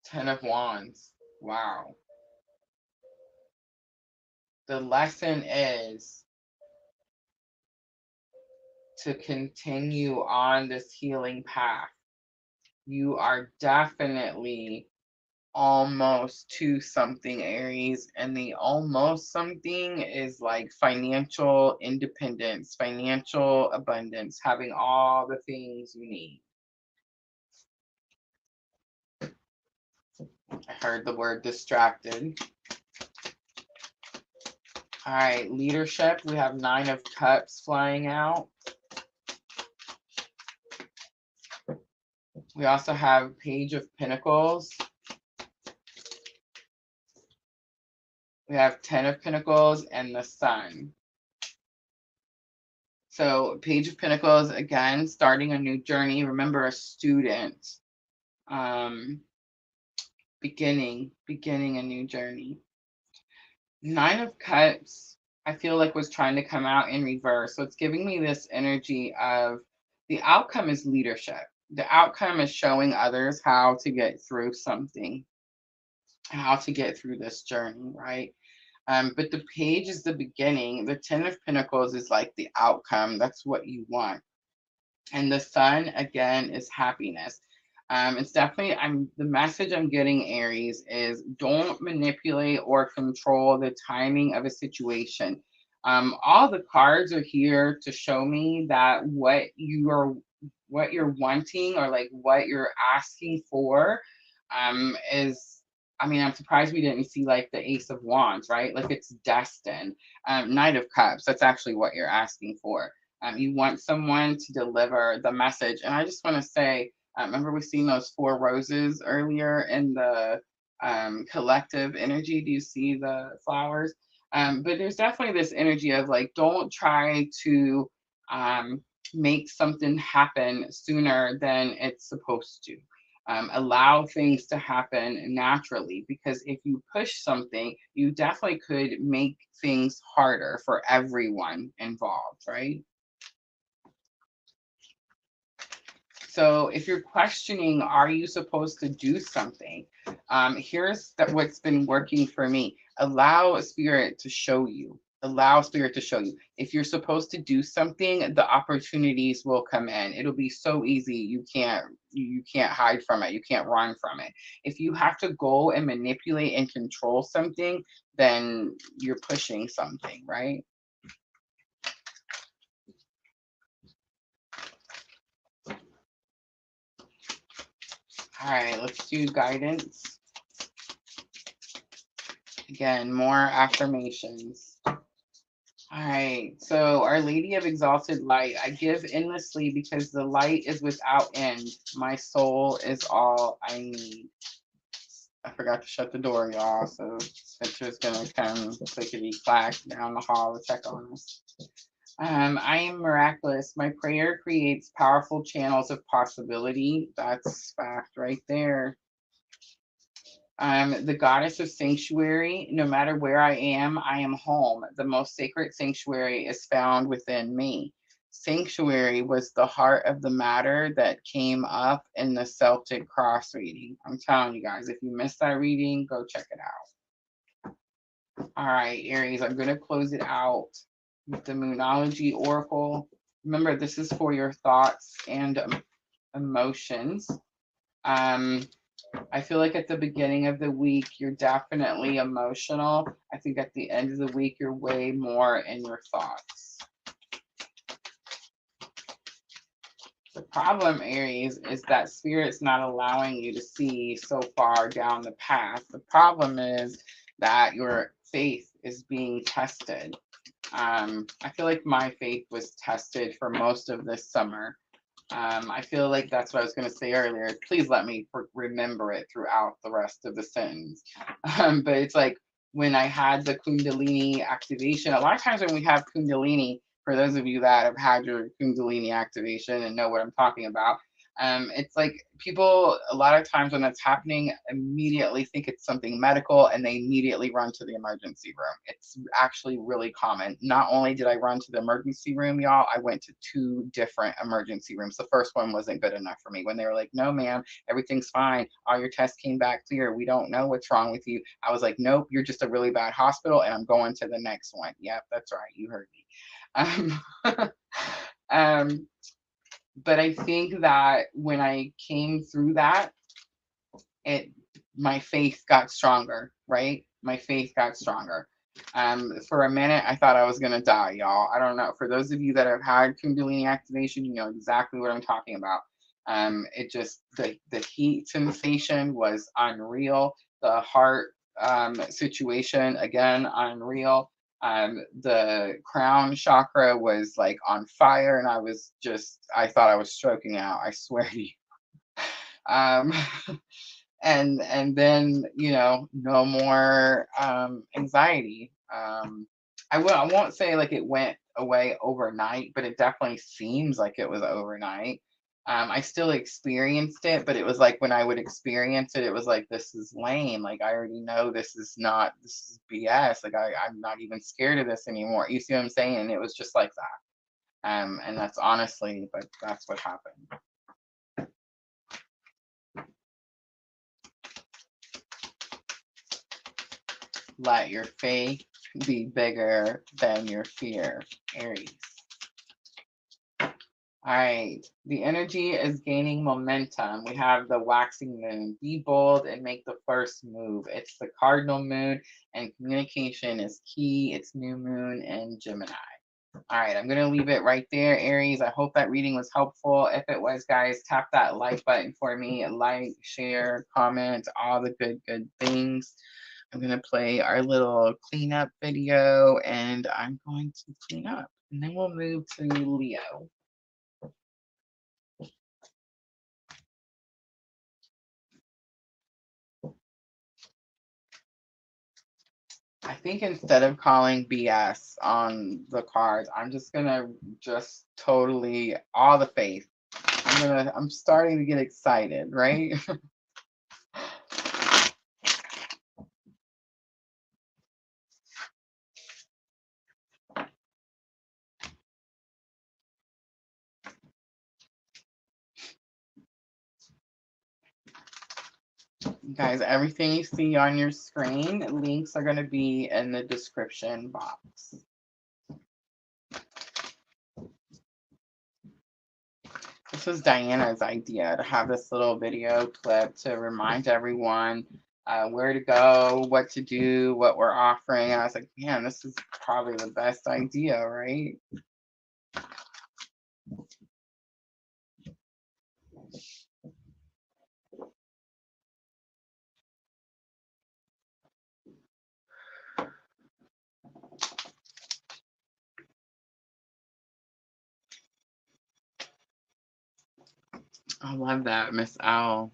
[SPEAKER 1] 10 of Wands. Wow. The lesson is to continue on this healing path. You are definitely almost to something, Aries, and the almost something is like financial independence, financial abundance, having all the things you need. I heard the word distracted. All right, leadership. We have 9 of Cups flying out. We also have Page of Pentacles. We have 10 of Pentacles and the Sun. So Page of Pentacles, again, starting a new journey. Remember, a student. Beginning a new journey. 9 of Cups, I feel like was trying to come out in reverse. So it's giving me this energy of the outcome is leadership. The outcome is showing others how to get through something, how to get through this journey, right? But the page is the beginning. The 10 of Pentacles is like the outcome. That's what you want. And the Sun, again, is happiness. It's definitely, the message I'm getting, Aries, is don't manipulate or control the timing of a situation. All the cards are here to show me that what you're wanting, or like what you're asking for, is, I mean, I'm surprised we didn't see like the Ace of Wands, right? Like it's destined. Knight of Cups, that's actually what you're asking for. You want someone to deliver the message. And I just want to say, remember we seen those 4 roses earlier in the collective energy? Do you see the flowers? But there's definitely this energy of like, don't try to make something happen sooner than it's supposed to. Allow things to happen naturally, because if you push something, you definitely could make things harder for everyone involved, right? So if you're questioning, are you supposed to do something? Here's what's been working for me. Allow Spirit to show you. Allow spirit to show you. If you're supposed to do something, the opportunities will come in. It'll be so easy. You can't hide from it. You can't run from it. If you have to go and manipulate and control something, then you're pushing something, right? All right, let's do guidance. Again, more affirmations. All right, so Our Lady of Exalted Light, I give endlessly because the light is without end. My soul is all I need. I forgot to shut the door, y'all, so Spencer's gonna come clickety-clack down the hall to check on us. I am miraculous. My prayer creates powerful channels of possibility. That's fact right there. I'm the goddess of sanctuary. No matter where I am home. The most sacred sanctuary is found within me. Sanctuary was the heart of the matter that came up in the Celtic cross reading. I'm telling you guys, if you missed that reading, go check it out. All right, Aries, I'm going to close it out with the Moonology Oracle. Remember, this is for your thoughts and emotions. I feel like at the beginning of the week, you're definitely emotional. I think at the end of the week, you're way more in your thoughts. The problem, Aries, is that Spirit's not allowing you to see so far down the path. The problem is that your faith is being tested. I feel like my faith was tested for most of this summer. I feel like that's what I was going to say earlier. Please let me remember it throughout the rest of the sentence. But it's like when I had the Kundalini activation, a lot of times when we have Kundalini, for those of you that have had your Kundalini activation and know what I'm talking about, it's like people, a lot of times when that's happening, immediately think it's something medical and they immediately run to the emergency room. It's actually really common. Not only did I run to the emergency room, y'all, I went to 2 different emergency rooms. The first one wasn't good enough for me. When they were like, no, ma'am, everything's fine. All your tests came back clear. We don't know what's wrong with you. I was like, nope, you're just a really bad hospital and I'm going to the next one. Yep, that's right. You heard me. But I think that when I came through that, my faith got stronger, right? My faith got stronger. For a minute, I thought I was going to die, y'all. I don't know. For those of you that have had Kundalini activation, you know exactly what I'm talking about. It just, the heat sensation was unreal. The heart situation, again, unreal. The crown chakra was like on fire and I thought I was stroking out. I swear to you. Um, and then, you know, no more anxiety. I won't say like it went away overnight, but it definitely seems like it was overnight. I still experienced it, but it was like when I would experience it, it was like, this is lame. Like, I already know this is BS. Like, I'm not even scared of this anymore. You see what I'm saying? And it was just like that. And that's honestly, but that's what happened. Let your faith be bigger than your fear, Aries. All right, the energy is gaining momentum. We have the waxing moon. Be bold and make the first move. It's the cardinal moon and communication is key. It's new moon in Gemini. All right, I'm going to leave it right there, Aries. I hope that reading was helpful. If it was, guys, tap that like button for me. Like, share, comment, all the good things. I'm going to play our little cleanup video and I'm going to clean up. And then we'll move to Leo. I think instead of calling BS on the cards, I'm just going to totally all the faith. I'm starting to get excited, right? Guys, everything you see on your screen, links are going to be in the description box. This was Diana's idea to have this little video clip to remind everyone where to go, what to do, what we're offering. I was like, man, this is probably the best idea, right? I love that, Miss Owl.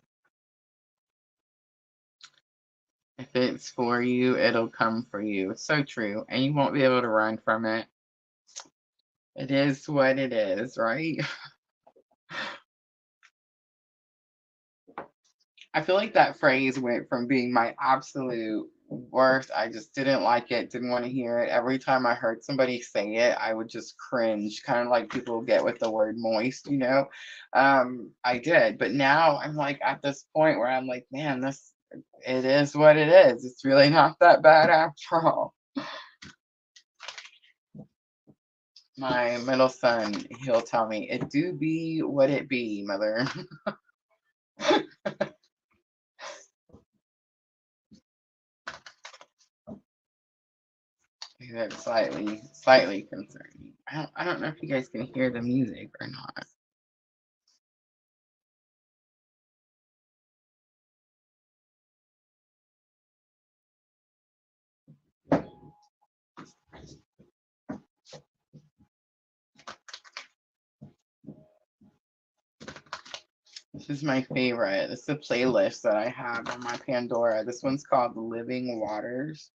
[SPEAKER 1] If it's for you, it'll come for you. It's so true. And you won't be able to run from it. It is what it is, right? I feel like that phrase went from being my absolute worst. I just didn't like it, didn't want to hear it. Every time I heard somebody say it, I would just cringe, kind of like people get with the word moist, you know? I did. But now I'm like at this point where I'm like, man, it is what it is. It's really not that bad after all. My middle son, he'll tell me, it do be what it be, mother. That's slightly concerning. I don't know if you guys can hear the music or not. This is my favorite. This is a playlist that I have on my Pandora. This one's called Living Waters.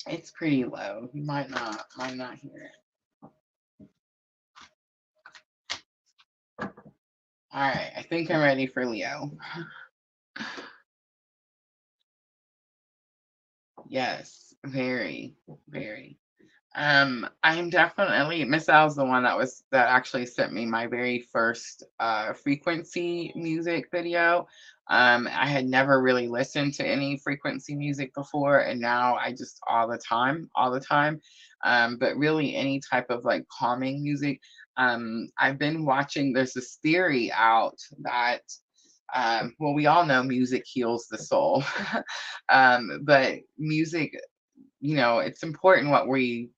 [SPEAKER 1] It's pretty low. You might not hear it. All right, I think I'm ready for Leo. Yes, very, very. I'm definitely Miss Al's the one that actually sent me my very first frequency music video. I had never really listened to any frequency music before, and now I just all the time. But really any type of like calming music. I've been watching, there's this theory out that well, we all know music heals the soul. But music, you know, it's important what we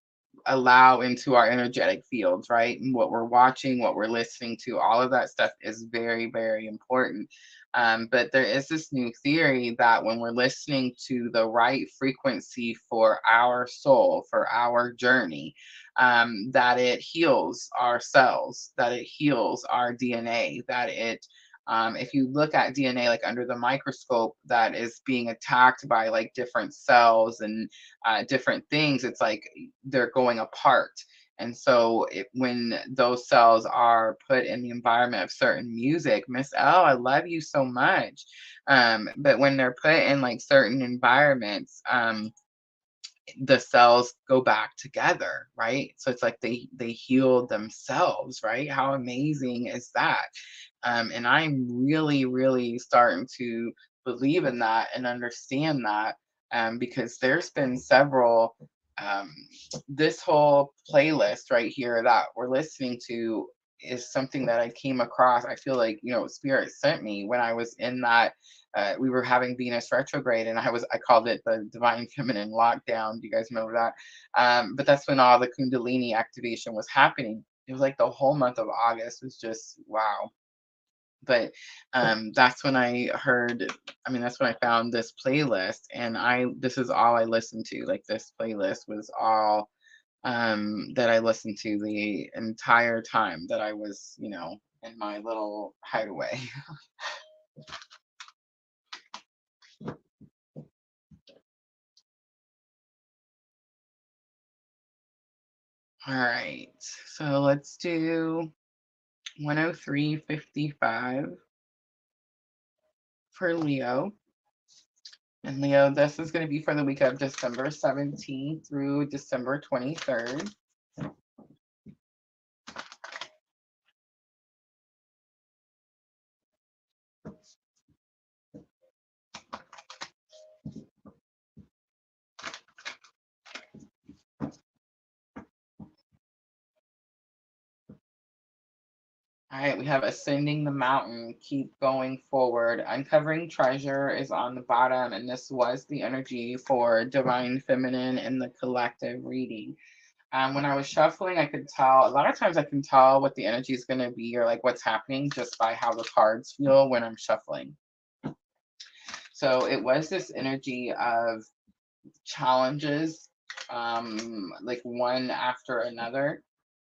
[SPEAKER 1] allow into our energetic fields, right? And what we're watching, what we're listening to, all of that stuff is very, very important. But there is this new theory that when we're listening to the right frequency for our soul, for our journey, that it heals our cells, that it heals our DNA, that if you look at DNA like under the microscope that is being attacked by like different cells and different things, it's like they're going apart. And so when those cells are put in the environment of certain music, Miss L, I love you so much. But when they're put in like certain environments, the cells go back together, right? So it's like they heal themselves, right? How amazing is that? And I'm really, really starting to believe in that and understand that, because there's been several. Um, this whole playlist right here that we're listening to is something that I came across. I feel like, you know, Spirit sent me when I was in that we were having Venus retrograde, and I called it the divine feminine lockdown. Do you guys remember that? But that's when all the Kundalini activation was happening. It was like the whole month of August was just wow. But that's when I heard. I mean, that's when I found this playlist, and this is all I listened to. Like this playlist was all that I listened to the entire time that I was, you know, in my little hideaway. All right, so let's do 103.55 for Leo. And Leo, this is going to be for the week of December 17th through December 23rd. All right, we have ascending the mountain, keep going forward. Uncovering treasure is on the bottom, and this was the energy for divine feminine in the collective reading. When I was shuffling, I could tell, a lot of times I can tell what the energy is going to be or like what's happening just by how the cards feel when I'm shuffling. So it was this energy of challenges, like one after another.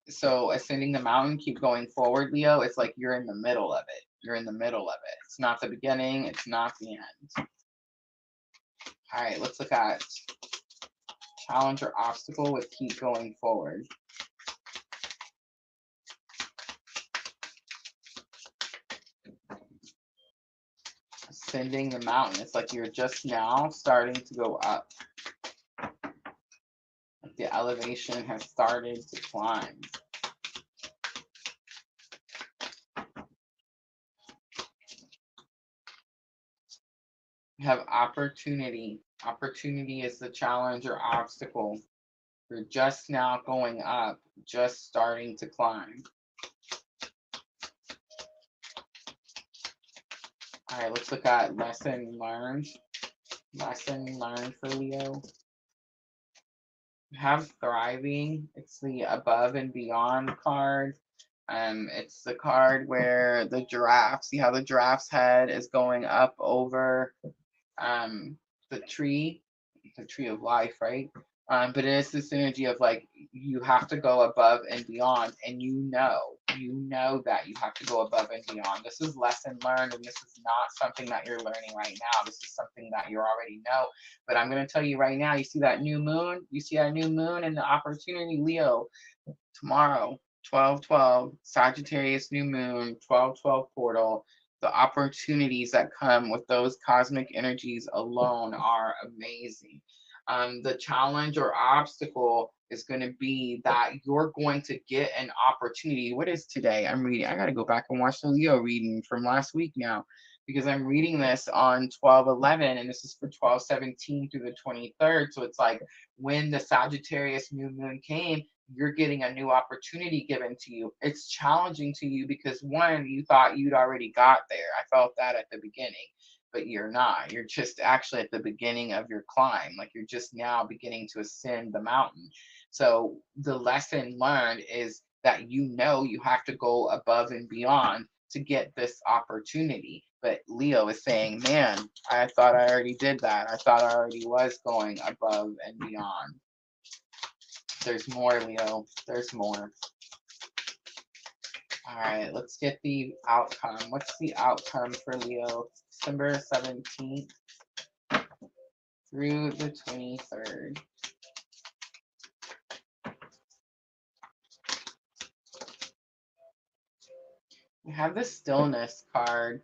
[SPEAKER 1] So ascending the mountain, keep going forward, Leo. It's like you're in the middle of it. You're in the middle of it. It's not the beginning. It's not the end. All right, let's look at challenge or obstacle with keep going forward. Ascending the mountain. It's like you're just now starting to go up. Like the elevation has started to climb. You have opportunity. Opportunity is the challenge or obstacle. You're just now going up, just starting to climb. All right, let's look at lesson learned. Lesson learned for Leo. You have thriving. It's the above and beyond card. It's the card where the giraffe, see how the giraffe's head is going up over the tree of life, right? But it is this energy of like you have to go above and beyond, and you know that you have to go above and beyond. This is lesson learned, and this is not something that you're learning right now. This is something that you already know. But I'm going to tell you right now, you see that new moon? You see that new moon and the opportunity, Leo, tomorrow, 12/12, Sagittarius new moon, 12/12 portal. The opportunities that come with those cosmic energies alone are amazing. The challenge or obstacle is going to be that you're going to get an opportunity. What is today? I'm reading. I got to go back and watch the Leo reading from last week now because I'm reading this on 12/11 and this is for 12/17 through the 23rd. So it's like when the Sagittarius new moon came, you're getting a new opportunity given to you. It's challenging to you because one, you thought you'd already got there. I felt that at the beginning, but you're not. You're just actually at the beginning of your climb. Like you're just now beginning to ascend the mountain. So the lesson learned is that you have to go above and beyond to get this opportunity. But Leo is saying, man, I thought I already did that. I thought I already was going above and beyond. There's more, Leo. There's more. All right, let's get the outcome. What's the outcome for Leo? December 17th through the 23rd. We have the stillness card.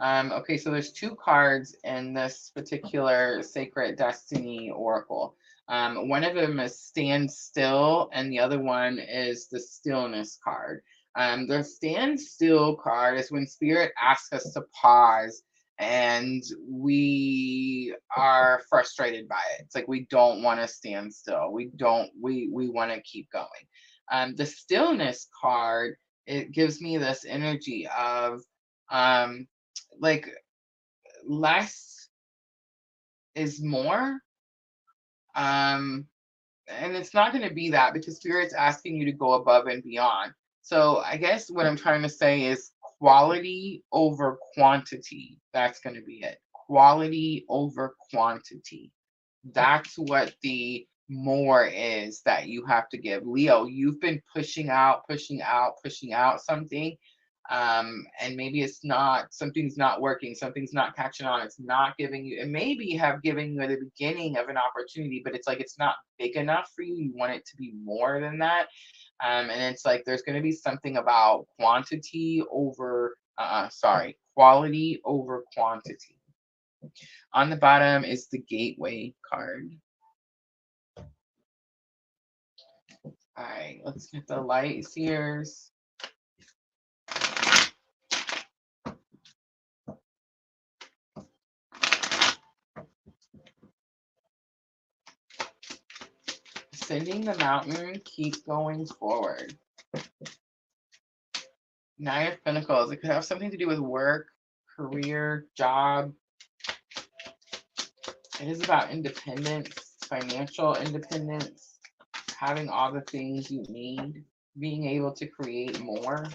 [SPEAKER 1] Okay, so there's two cards in this particular Sacred Destiny Oracle. One of them is stand still, and the other one is the stillness card. The stand still card is when Spirit asks us to pause and we are frustrated by it. It's like we don't want to stand still. We want to keep going. The stillness card, it gives me this energy of like less is more. And it's not going to be that because Spirit's asking you to go above and beyond. So I guess what I'm trying to say is quality over quantity. That's going to be it. Quality over quantity. That's what the more is that you have to give. Leo, you've been pushing out something. And maybe something's not working, something's not catching on, it's not giving you, it maybe have given you the beginning of an opportunity, but it's like it's not big enough for you. You want it to be more than that. And it's like there's going to be something about quality over quantity. On the bottom is the gateway card. All right, let's get the light seers. Ascending the mountain, keep going forward. Nine of Pentacles. It could have something to do with work, career, job. It is about independence, financial independence, having all the things you need, being able to create more.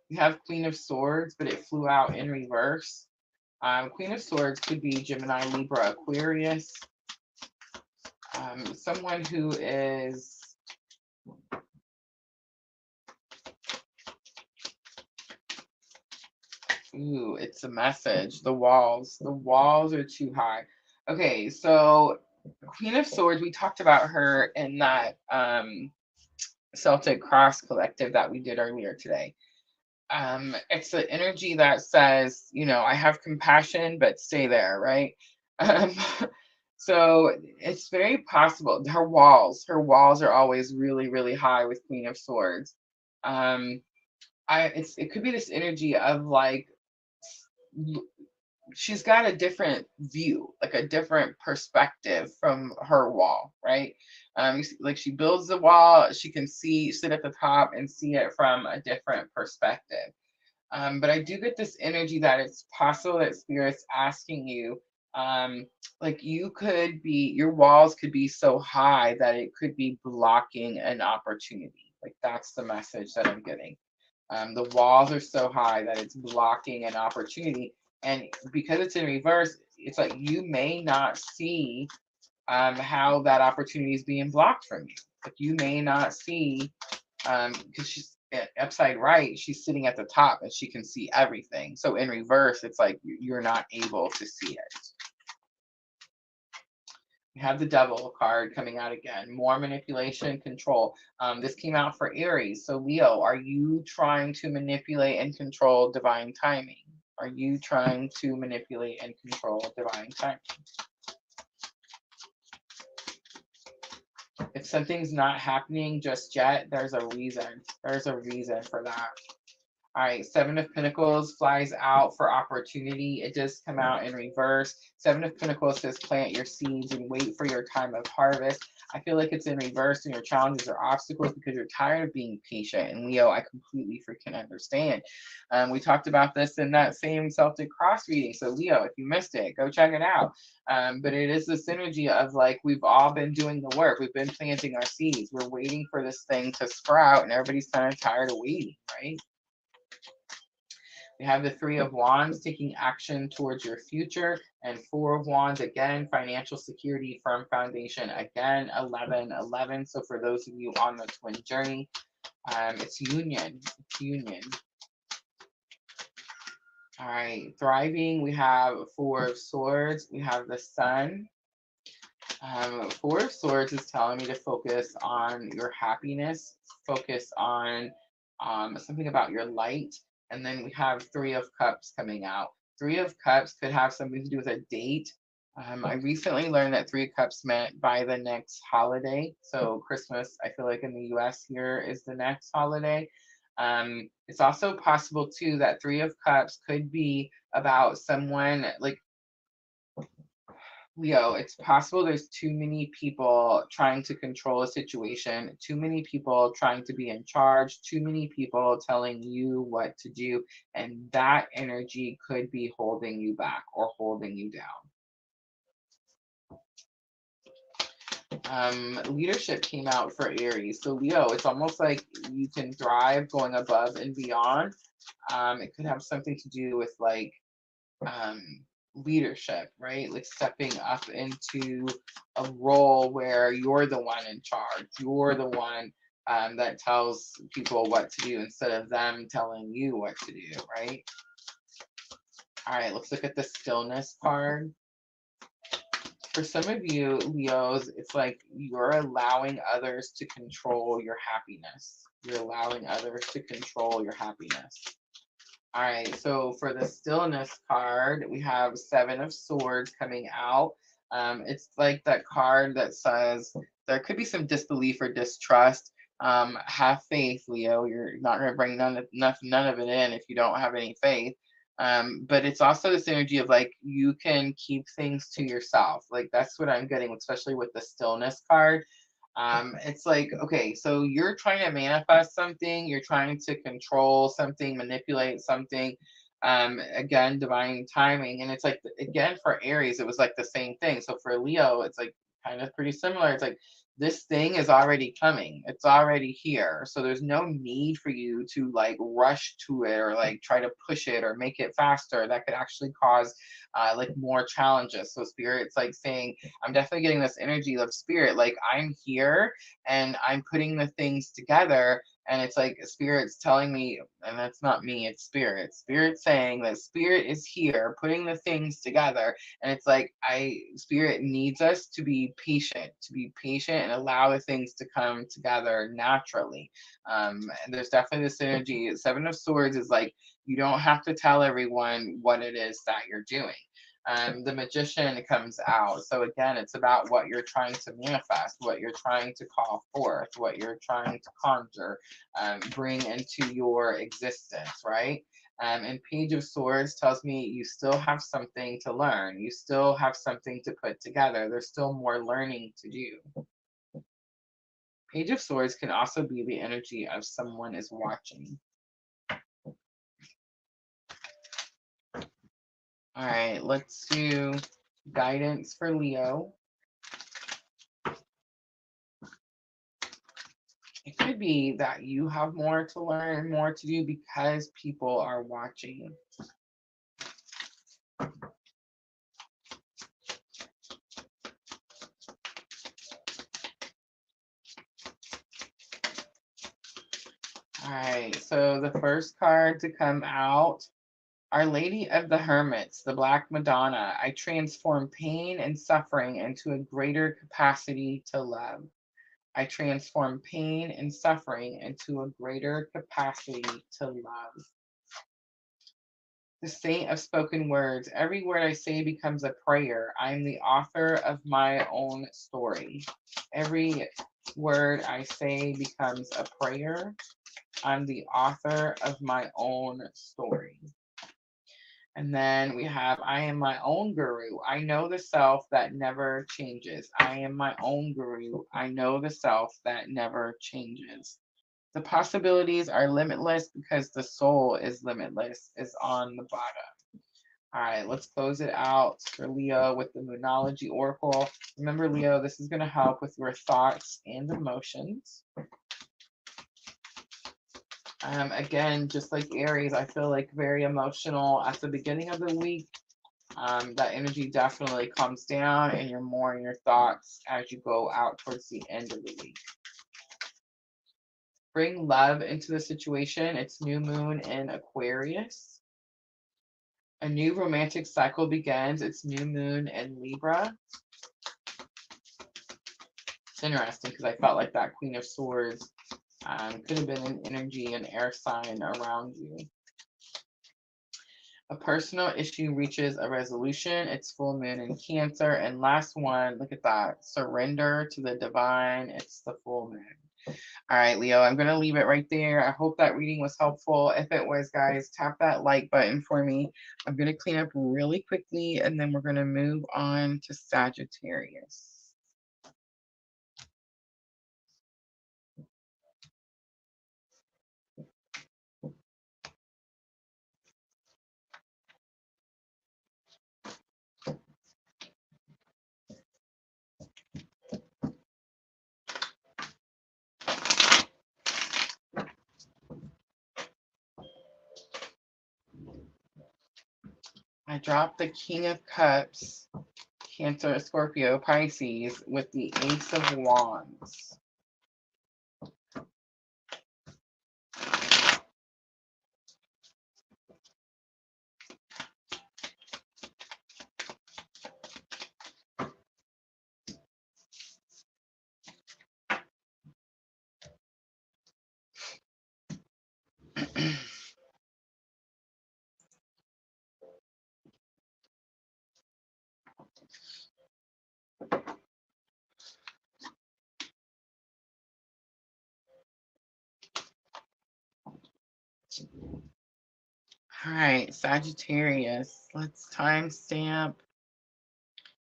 [SPEAKER 1] You have Queen of Swords, but it flew out in reverse. Queen of Swords could be Gemini, Libra, Aquarius. Someone who is ooh, it's a message. The walls. The walls are too high. Okay, so Queen of Swords, we talked about her in that Celtic Cross collective that we did earlier today. It's the energy that says, you know, I have compassion, but stay there, right? Um, so it's very possible. Her walls are always really, really high with Queen of Swords. Um, it could be this energy of like she's got a different view, like a different perspective from her wall, right? Like she builds the wall, she can sit at the top and see it from a different perspective. But I do get this energy that it's possible that Spirit's asking you, like your walls could be so high that it could be blocking an opportunity. Like that's the message that I'm getting. The walls are so high that it's blocking an opportunity. And because it's in reverse, it's like you may not see how that opportunity is being blocked from you. Like you may not see, because she's upside right, she's sitting at the top and she can see everything. So in reverse, it's like you're not able to see it. We have the Devil card coming out again. More manipulation, control. This came out for Aries. So Leo, are you trying to manipulate and control divine timing? Are you trying to manipulate and control divine timing? If something's not happening just yet, there's a reason. There's a reason for that. All right, Seven of Pentacles flies out for opportunity. It does come out in reverse. Seven of Pentacles says plant your seeds and wait for your time of harvest. I feel like it's in reverse and your challenges are obstacles because you're tired of being patient. And Leo, I completely freaking understand. We talked about this in that same Celtic Cross reading. So Leo, if you missed it, go check it out. But it is this energy of like, we've all been doing the work. We've been planting our seeds. We're waiting for this thing to sprout and everybody's kind of tired of waiting, right? We have the Three of Wands, taking action towards your future, and Four of Wands, again, financial security, firm foundation, again, 11. So for those of you on the twin journey, it's union. It's union. All right, thriving, we have Four of Swords, we have the Sun. Four of Swords is telling me to focus on your happiness, focus on something about your light. And then we have Three of Cups coming out. Three of Cups could have something to do with a date. I recently learned that Three of Cups meant by the next holiday. So Christmas, I feel like in the US here is the next holiday. It's also possible too that Three of Cups could be about someone like Leo, it's possible there's too many people trying to control a situation, too many people trying to be in charge, too many people telling you what to do, and that energy could be holding you back or holding you down. Leadership came out for Aries. So Leo, it's almost like you can thrive going above and beyond. It could have something to do with like leadership, right? Like stepping up into a role where you're the one in charge. You're the one that tells people what to do instead of them telling you what to do, right? All right, let's look at the stillness card. For some of you, Leos, it's like you're allowing others to control your happiness. You're allowing others to control your happiness. All right, so for the stillness card, we have Seven of Swords coming out. It's like that card that says there could be some disbelief or distrust. Have faith, Leo. You're not going to bring none of it in if you don't have any faith. But it's also this energy of like you can keep things to yourself. Like that's what I'm getting, especially with the stillness card. It's like, okay, so you're trying to manifest something, you're trying to control something, manipulate something. Again, divine timing. And it's like, again, for Aries, it was like the same thing. So for Leo, it's like kind of pretty similar. It's like, this thing is already coming. It's already here. So there's no need for you to like rush to it or like try to push it or make it faster. That could actually cause like more challenges. So spirit's like saying, I'm definitely getting this energy of spirit. Like I'm here and I'm putting the things together. And it's like spirit's telling me, and that's not me, it's spirit. Spirit saying that spirit is here, putting the things together. And it's like spirit needs us to be patient and allow the things to come together naturally. And there's definitely this energy. Seven of Swords is like, you don't have to tell everyone what it is that you're doing. The Magician comes out. So again, it's about what you're trying to manifest, what you're trying to call forth, what you're trying to conjure, bring into your existence, right? And Page of Swords tells me you still have something to learn. You still have something to put together. There's still more learning to do. Page of Swords can also be the energy of someone is watching. All right, let's do guidance for Leo. It could be that you have more to learn, more to do because people are watching. All right, so the first card to come out, Our Lady of the Hermits, the Black Madonna. I transform pain and suffering into a greater capacity to love. I transform pain and suffering into a greater capacity to love. The Saint of Spoken Words. Every word I say becomes a prayer. I am the author of my own story. Every word I say becomes a prayer. I'm the author of my own story. And then we have, I am my own guru. I know the self that never changes. I am my own guru. I know the self that never changes. The possibilities are limitless because the soul is limitless, is on the bottom. All right, let's close it out for Leo with the Moonology Oracle. Remember, Leo, this is going to help with your thoughts and emotions. Again, just like Aries, I feel like very emotional at the beginning of the week. That energy definitely comes down and you're more in your thoughts as you go out towards the end of the week. Bring love into the situation. It's new moon in Aquarius. A new romantic cycle begins. It's new moon in Libra. It's interesting because I felt like that Queen of Swords could have been an energy, an air sign around you. A personal issue reaches a resolution. It's full moon in Cancer. And last one, look at that. Surrender to the divine. It's the full moon. All right, Leo, I'm going to leave it right there. I hope that reading was helpful. If it was, guys, tap that like button for me. I'm going to clean up really quickly, and then we're going to move on to Sagittarius. I dropped the King of Cups, Cancer, Scorpio, Pisces, with the Ace of Wands. All right, Sagittarius. Let's timestamp.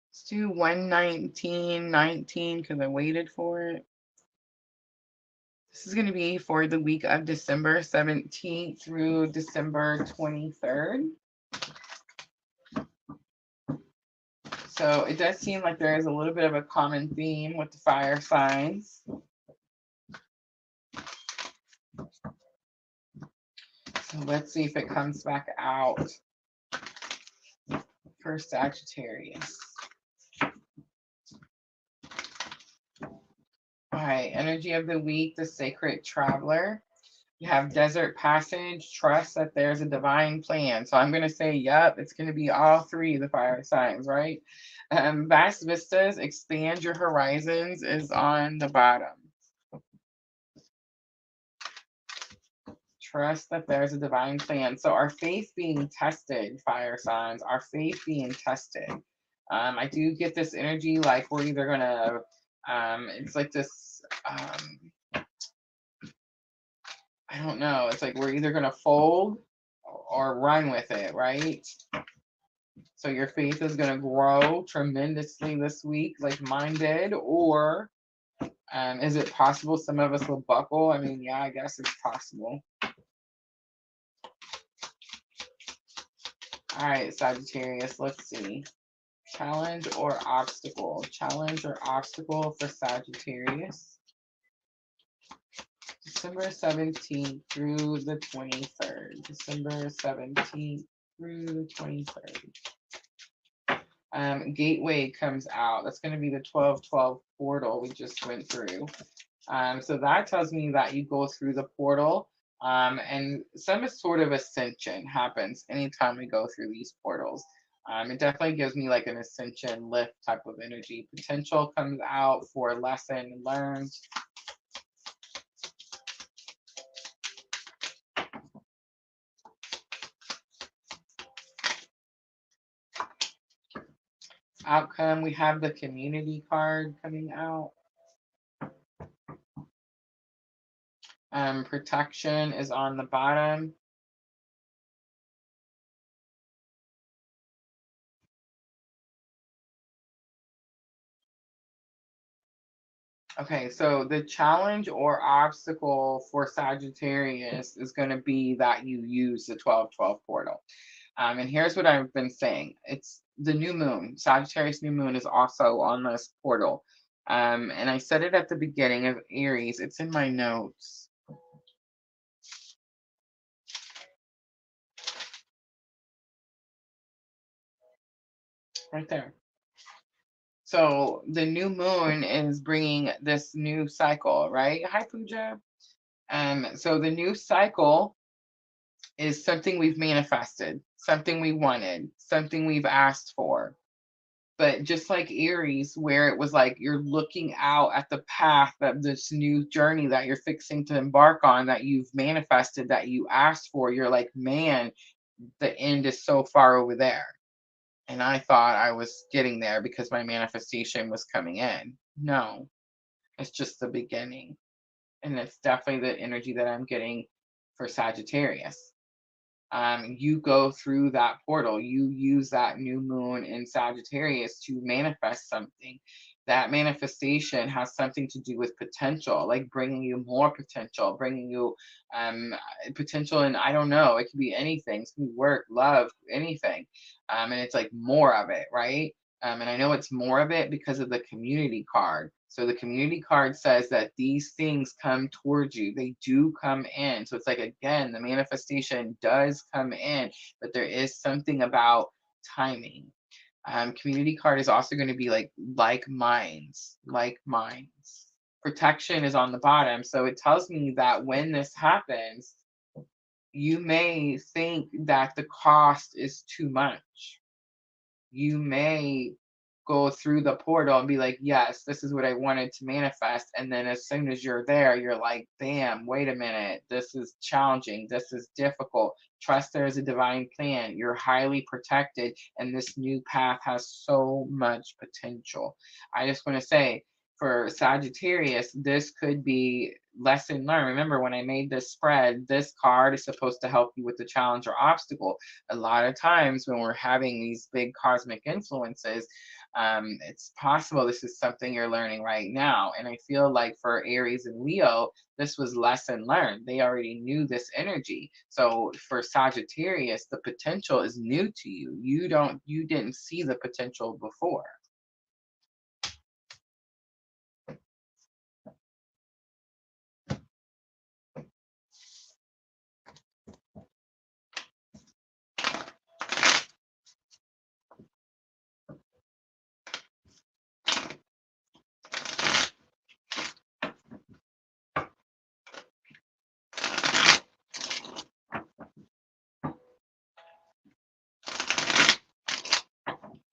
[SPEAKER 1] Let's do 119:19 because I waited for it. This is going to be for the week of December 17th through December 23rd. So it does seem like there is a little bit of a common theme with the fire signs. So let's see if it comes back out for Sagittarius. All right, energy of the week, the sacred traveler. You have desert passage, trust that there's a divine plan. So I'm going to say, yep, it's going to be all three of the fire signs, right? Vast vistas, expand your horizons is on the bottom. Trust that there's a divine plan. So our faith being tested, fire signs, our faith being tested. I do get this energy like we're either going to, it's like this, I don't know. It's like we're either going to fold or run with it, right? So your faith is going to grow tremendously this week, like mine did. Or is it possible some of us will buckle? I mean, yeah, I guess it's possible. All right, Sagittarius, let's see. Challenge or obstacle? Challenge or obstacle for Sagittarius. December 17th through the 23rd. December 17th through the 23rd. Gateway comes out. That's going to be the 12-12 portal we just went through. So that tells me that you go through the portal, and some sort of ascension happens anytime we go through these portals. It definitely gives me like an ascension lift type of energy. Potential comes out for a lesson learned. Outcome, we have the community card coming out. Protection is on the bottom. Okay, so the challenge or obstacle for Sagittarius is going to be that you use the 12-12 portal. And here's what I've been saying. It's the new moon. Sagittarius new moon is also on this portal. And I said it at the beginning of Aries. It's in my notes. Right there. So the new moon is bringing this new cycle, right? Hi, Pooja. So the new cycle is something we've manifested, something we wanted, something we've asked for. But just like Aries, where it was like you're looking out at the path of this new journey that you're fixing to embark on, that you've manifested, that you asked for, you're like, man, the end is so far over there. And I thought I was getting there because my manifestation was coming in. No, it's just the beginning. And it's definitely the energy that I'm getting for Sagittarius. You go through that portal, you use that new moon in Sagittarius to manifest something. That manifestation has something to do with potential, like bringing you more potential, bringing you potential. And I don't know, it could be anything. It could be work, love, anything. And it's like more of it, right? And I know it's more of it because of the community card. So the community card says that these things come towards you. They do come in. So it's like, again, the manifestation does come in, but there is something about timing. Community card is also going to be like minds. Protection is on the bottom. So it tells me that when this happens, you may think that the cost is too much. You may go through the portal and be like, yes, this is what I wanted to manifest. And then as soon as you're there, you're like, damn, wait a minute. This is challenging. This is difficult. Trust there is a divine plan. You're highly protected. And this new path has so much potential. I just want to say, for Sagittarius, this could be lesson learned. Remember, when I made this spread, this card is supposed to help you with the challenge or obstacle. A lot of times when we're having these big cosmic influences, It's possible this is something you're learning right now. And I feel like for Aries and Leo, this was lesson learned. They already knew this energy. So for Sagittarius, the potential is new to you. You didn't see the potential before.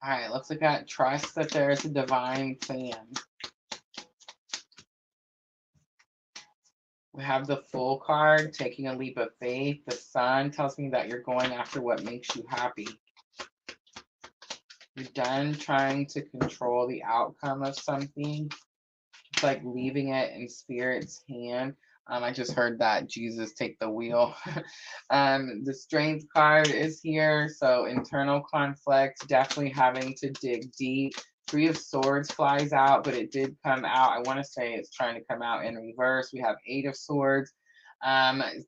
[SPEAKER 1] All right, let's look at trust that there is a divine plan. We have the Fool card, taking a leap of faith. The Sun tells me that you're going after what makes you happy. You're done trying to control the outcome of something. It's like leaving it in Spirit's hand. I just heard that Jesus take the wheel. The Strength card is here. So internal conflict, definitely having to dig deep. Three of Swords flies out, but it did come out. I want to say it's trying to come out in reverse. We have Eight of Swords.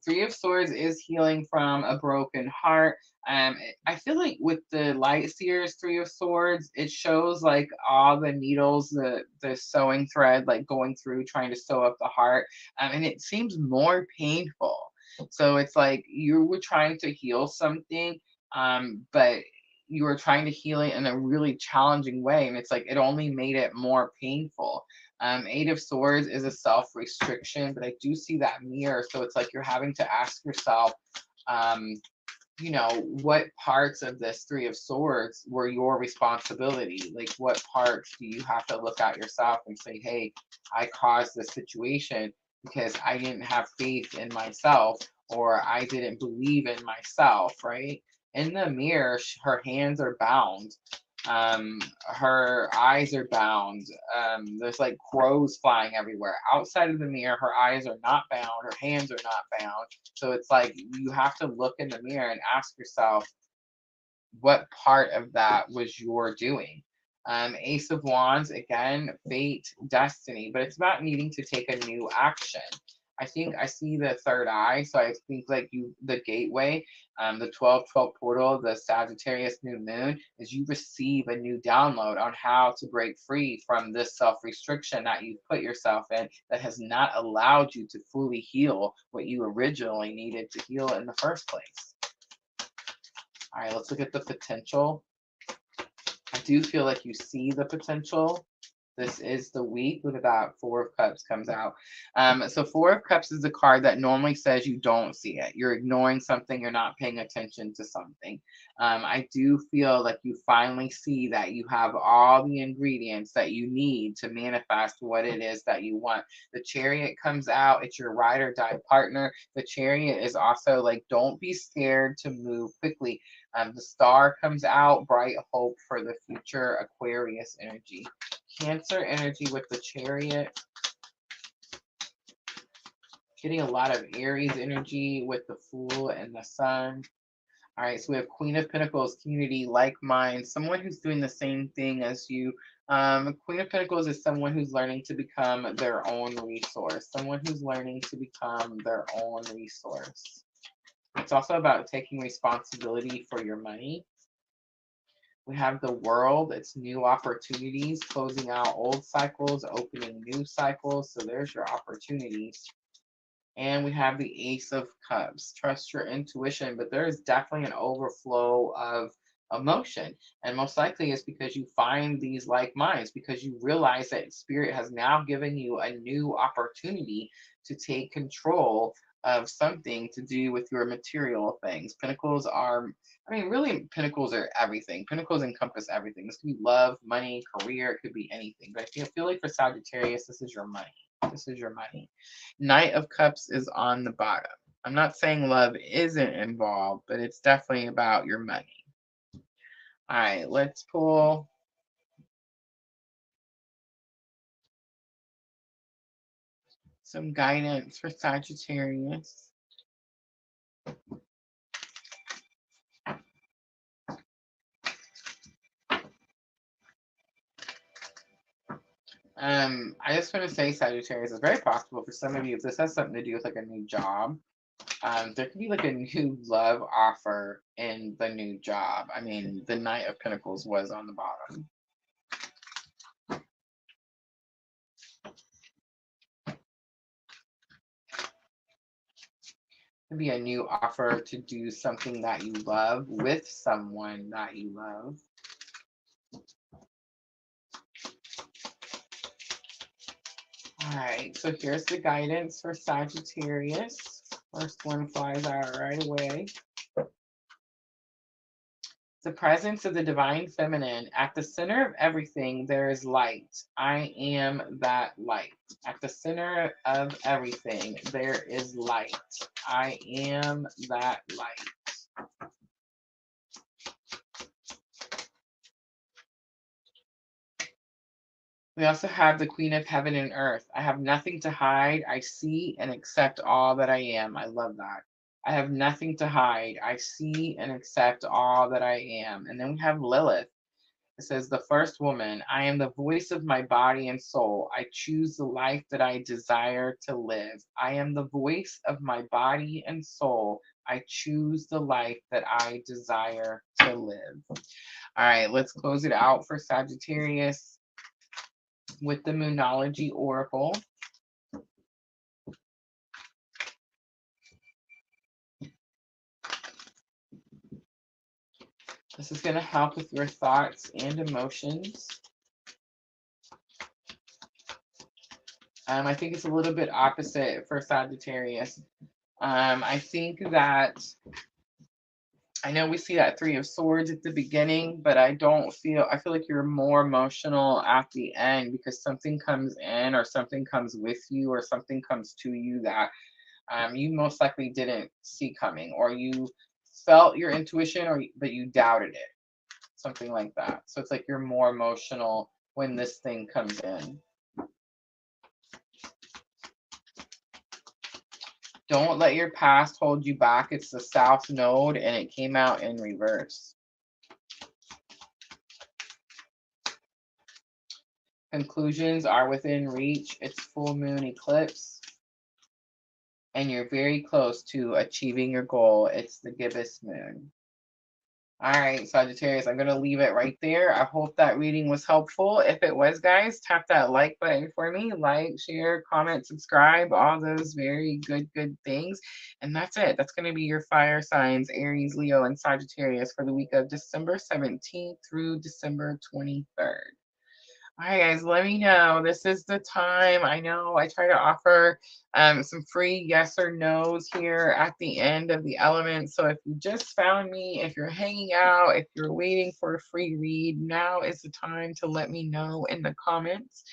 [SPEAKER 1] Three of Swords is healing from a broken heart. I feel like with the Light Seers Three of Swords, it shows like all the needles, the sewing thread, like going through trying to sew up the heart, and it seems more painful. So it's like you were trying to heal something, but you were trying to heal it in a really challenging way, and it's like it only made it more painful. Eight of Swords is a self-restriction, but I do see that mirror. So it's like you're having to ask yourself, um, what parts of this Three of Swords were your responsibility? Like, what parts do you have to look at yourself and say, hey, I caused this situation because I didn't have faith in myself, or I didn't believe in myself, right? In the mirror, her hands are bound. Her eyes are bound. There's like crows flying everywhere. Outside of the mirror, her eyes are not bound, her hands are not bound. So it's like you have to look in the mirror and ask yourself, what part of that was your doing? Ace of Wands, again, fate, destiny, but it's about needing to take a new action. I think I see the third eye, so I think like the gateway, the 12/12 portal, the Sagittarius new moon, is you receive a new download on how to break free from this self-restriction that you put yourself in that has not allowed you to fully heal what you originally needed to heal in the first place. All right, let's look at the potential. I do feel like you see the potential. This is the week. Look at that. Four of Cups comes out. So Four of Cups is a card that normally says you don't see it. You're ignoring something. You're not paying attention to something. I do feel like you finally see that you have all the ingredients that you need to manifest what it is that you want. The Chariot comes out. It's your ride or die partner. The Chariot is also like, don't be scared to move quickly. The Star comes out, bright hope for the future, Aquarius energy. Cancer energy with the Chariot. Getting a lot of Aries energy with the Fool and the Sun. All right, so we have Queen of Pentacles, community, like minds, someone who's doing the same thing as you. Queen of Pentacles is someone who's learning to become their own resource, someone who's learning to become their own resource. It's also about taking responsibility for your money. We have the World. It's new opportunities, closing out old cycles, opening new cycles. So there's your opportunities. And we have the Ace of Cups. Trust your intuition, but there is definitely an overflow of emotion. And most likely it's because you find these like minds, because you realize that Spirit has now given you a new opportunity to take control of something to do with your material things. Pentacles are, really, Pentacles are everything. Pentacles encompass everything. This could be love, money, career, it could be anything. But I feel like for Sagittarius, this is your money. This is your money. Knight of Cups is on the bottom. I'm not saying love isn't involved, but it's definitely about your money. All right, let's pull some guidance for Sagittarius. I just want to say, Sagittarius, it's very possible for some of you, if this has something to do with like a new job, there could be like a new love offer in the new job. I mean, the Knight of Pentacles was on the bottom. Could be a new offer to do something that you love with someone that you love. All right, so here's the guidance for Sagittarius. First one flies out right away. The presence of the divine feminine. At the center of everything, there is light. I am that light. At the center of everything, there is light. I am that light. We also have the Queen of Heaven and Earth. I have nothing to hide. I see and accept all that I am. I love that. I have nothing to hide. I see and accept all that I am. And then we have Lilith. It says, the first woman, I am the voice of my body and soul. I choose the life that I desire to live. I am the voice of my body and soul. I choose the life that I desire to live. All right, let's close it out for Sagittarius with the Moonology Oracle. This is going to help with your thoughts and emotions. I think it's a little bit opposite for Sagittarius. I think that, I know we see that Three of Swords at the beginning, but I feel like you're more emotional at the end because something comes in or something comes with you or something comes to you that you most likely didn't see coming, or you felt your intuition, but you doubted it. Something like that. So it's like you're more emotional when this thing comes in. Don't let your past hold you back. It's the South Node and it came out in reverse. Conclusions are within reach. It's full moon eclipse. And you're very close to achieving your goal. It's the gibbous moon. All right, Sagittarius, I'm going to leave it right there. I hope that reading was helpful. If it was, guys, tap that like button for me. Like, share, comment, subscribe, all those very good things. And that's it. That's going to be your fire signs, Aries, Leo, and Sagittarius for the week of December 17th through December 23rd. All right, guys, let me know. This is the time. I know I try to offer some free yes or no's here at the end of the element. So if you just found me, if you're hanging out, if you're waiting for a free read, now is the time to let me know in the comments.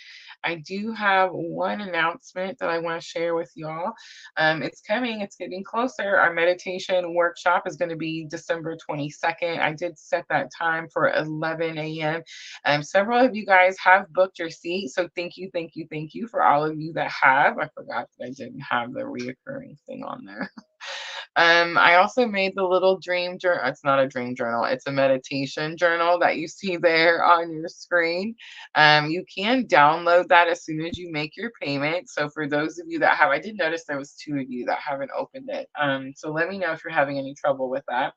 [SPEAKER 1] I do have one announcement that I want to share with y'all. It's coming, it's getting closer. Our meditation workshop is going to be December 22nd. I did set that time for 11 a.m. Several of you guys have booked your seat. So thank you for all of you that have. I forgot that I didn't have the reoccurring thing on there. I also made the little dream journal. It's not a dream journal. It's a meditation journal that you see there on your screen. You can download that as soon as you make your payment. So for those of you that have, I did notice there was 2 of you that haven't opened it. So let me know if you're having any trouble with that.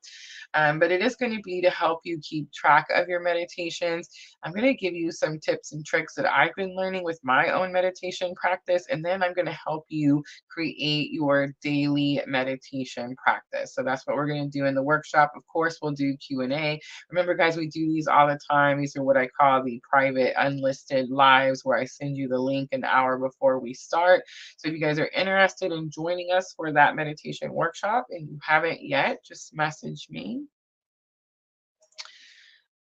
[SPEAKER 1] But it is going to be to help you keep track of your meditations. I'm going to give you some tips and tricks that I've been learning with my own meditation practice. And then I'm going to help you create your daily meditation practice. So that's what we're going to do in the workshop. Of course, we'll do Q&A. Remember, guys, we do these all the time. These are what I call the private unlisted lives, where I send you the link an hour before we start. So if you guys are interested in joining us for that meditation workshop and you haven't yet, just message me.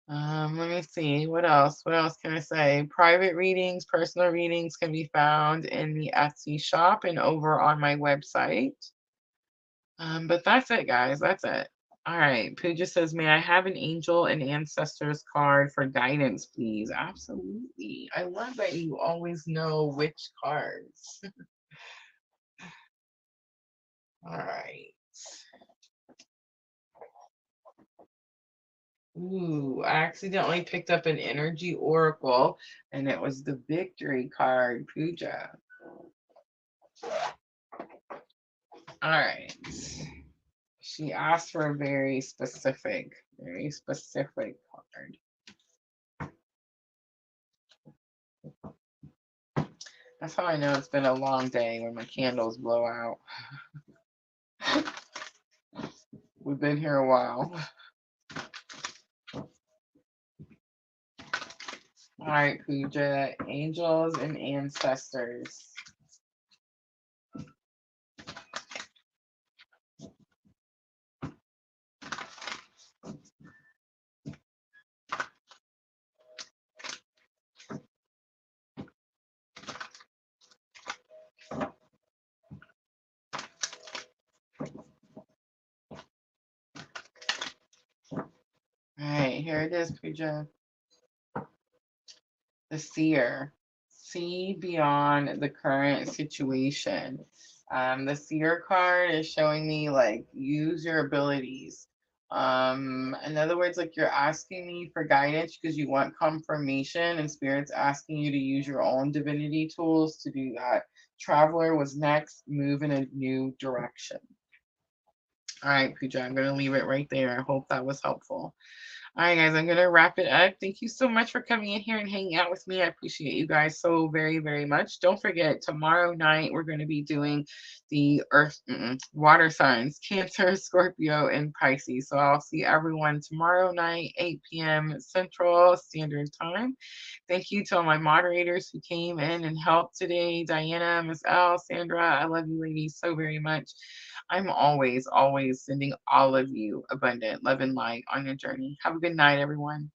[SPEAKER 1] Let me see. What else? What else can I say? Private readings, personal readings can be found in the Etsy shop and over on my website. But that's it, guys. That's it. All right. Pooja says, may I have an angel and ancestors card for guidance, please? Absolutely. I love that you always know which cards. All right. Ooh, I accidentally picked up an energy oracle and it was the victory card, Pooja. All right. She asked for a very specific card. That's how I know it's been a long day when my candles blow out. We've been here a while. All right, Pooja, angels and ancestors. All right, here it is, Pooja. The seer. See beyond the current situation. The seer card is showing me like use your abilities. In other words, like you're asking me for guidance because you want confirmation, and spirit's asking you to use your own divinity tools to do that. Traveler was next, move in a new direction. All right, Pooja, I'm going to leave it right there. I hope that was helpful. All right, guys, I'm going to wrap it up. Thank you so much for coming in here and hanging out with me. I appreciate you guys so very, very much. Don't forget, tomorrow night, we're going to be doing the water signs, Cancer, Scorpio, and Pisces. So I'll see everyone tomorrow night, 8 p.m. Central Standard Time. Thank you to all my moderators who came in and helped today. Diana, Miss L, Sandra, I love you ladies so very much. I'm always, always sending all of you abundant love and light on your journey. Have a good night, everyone.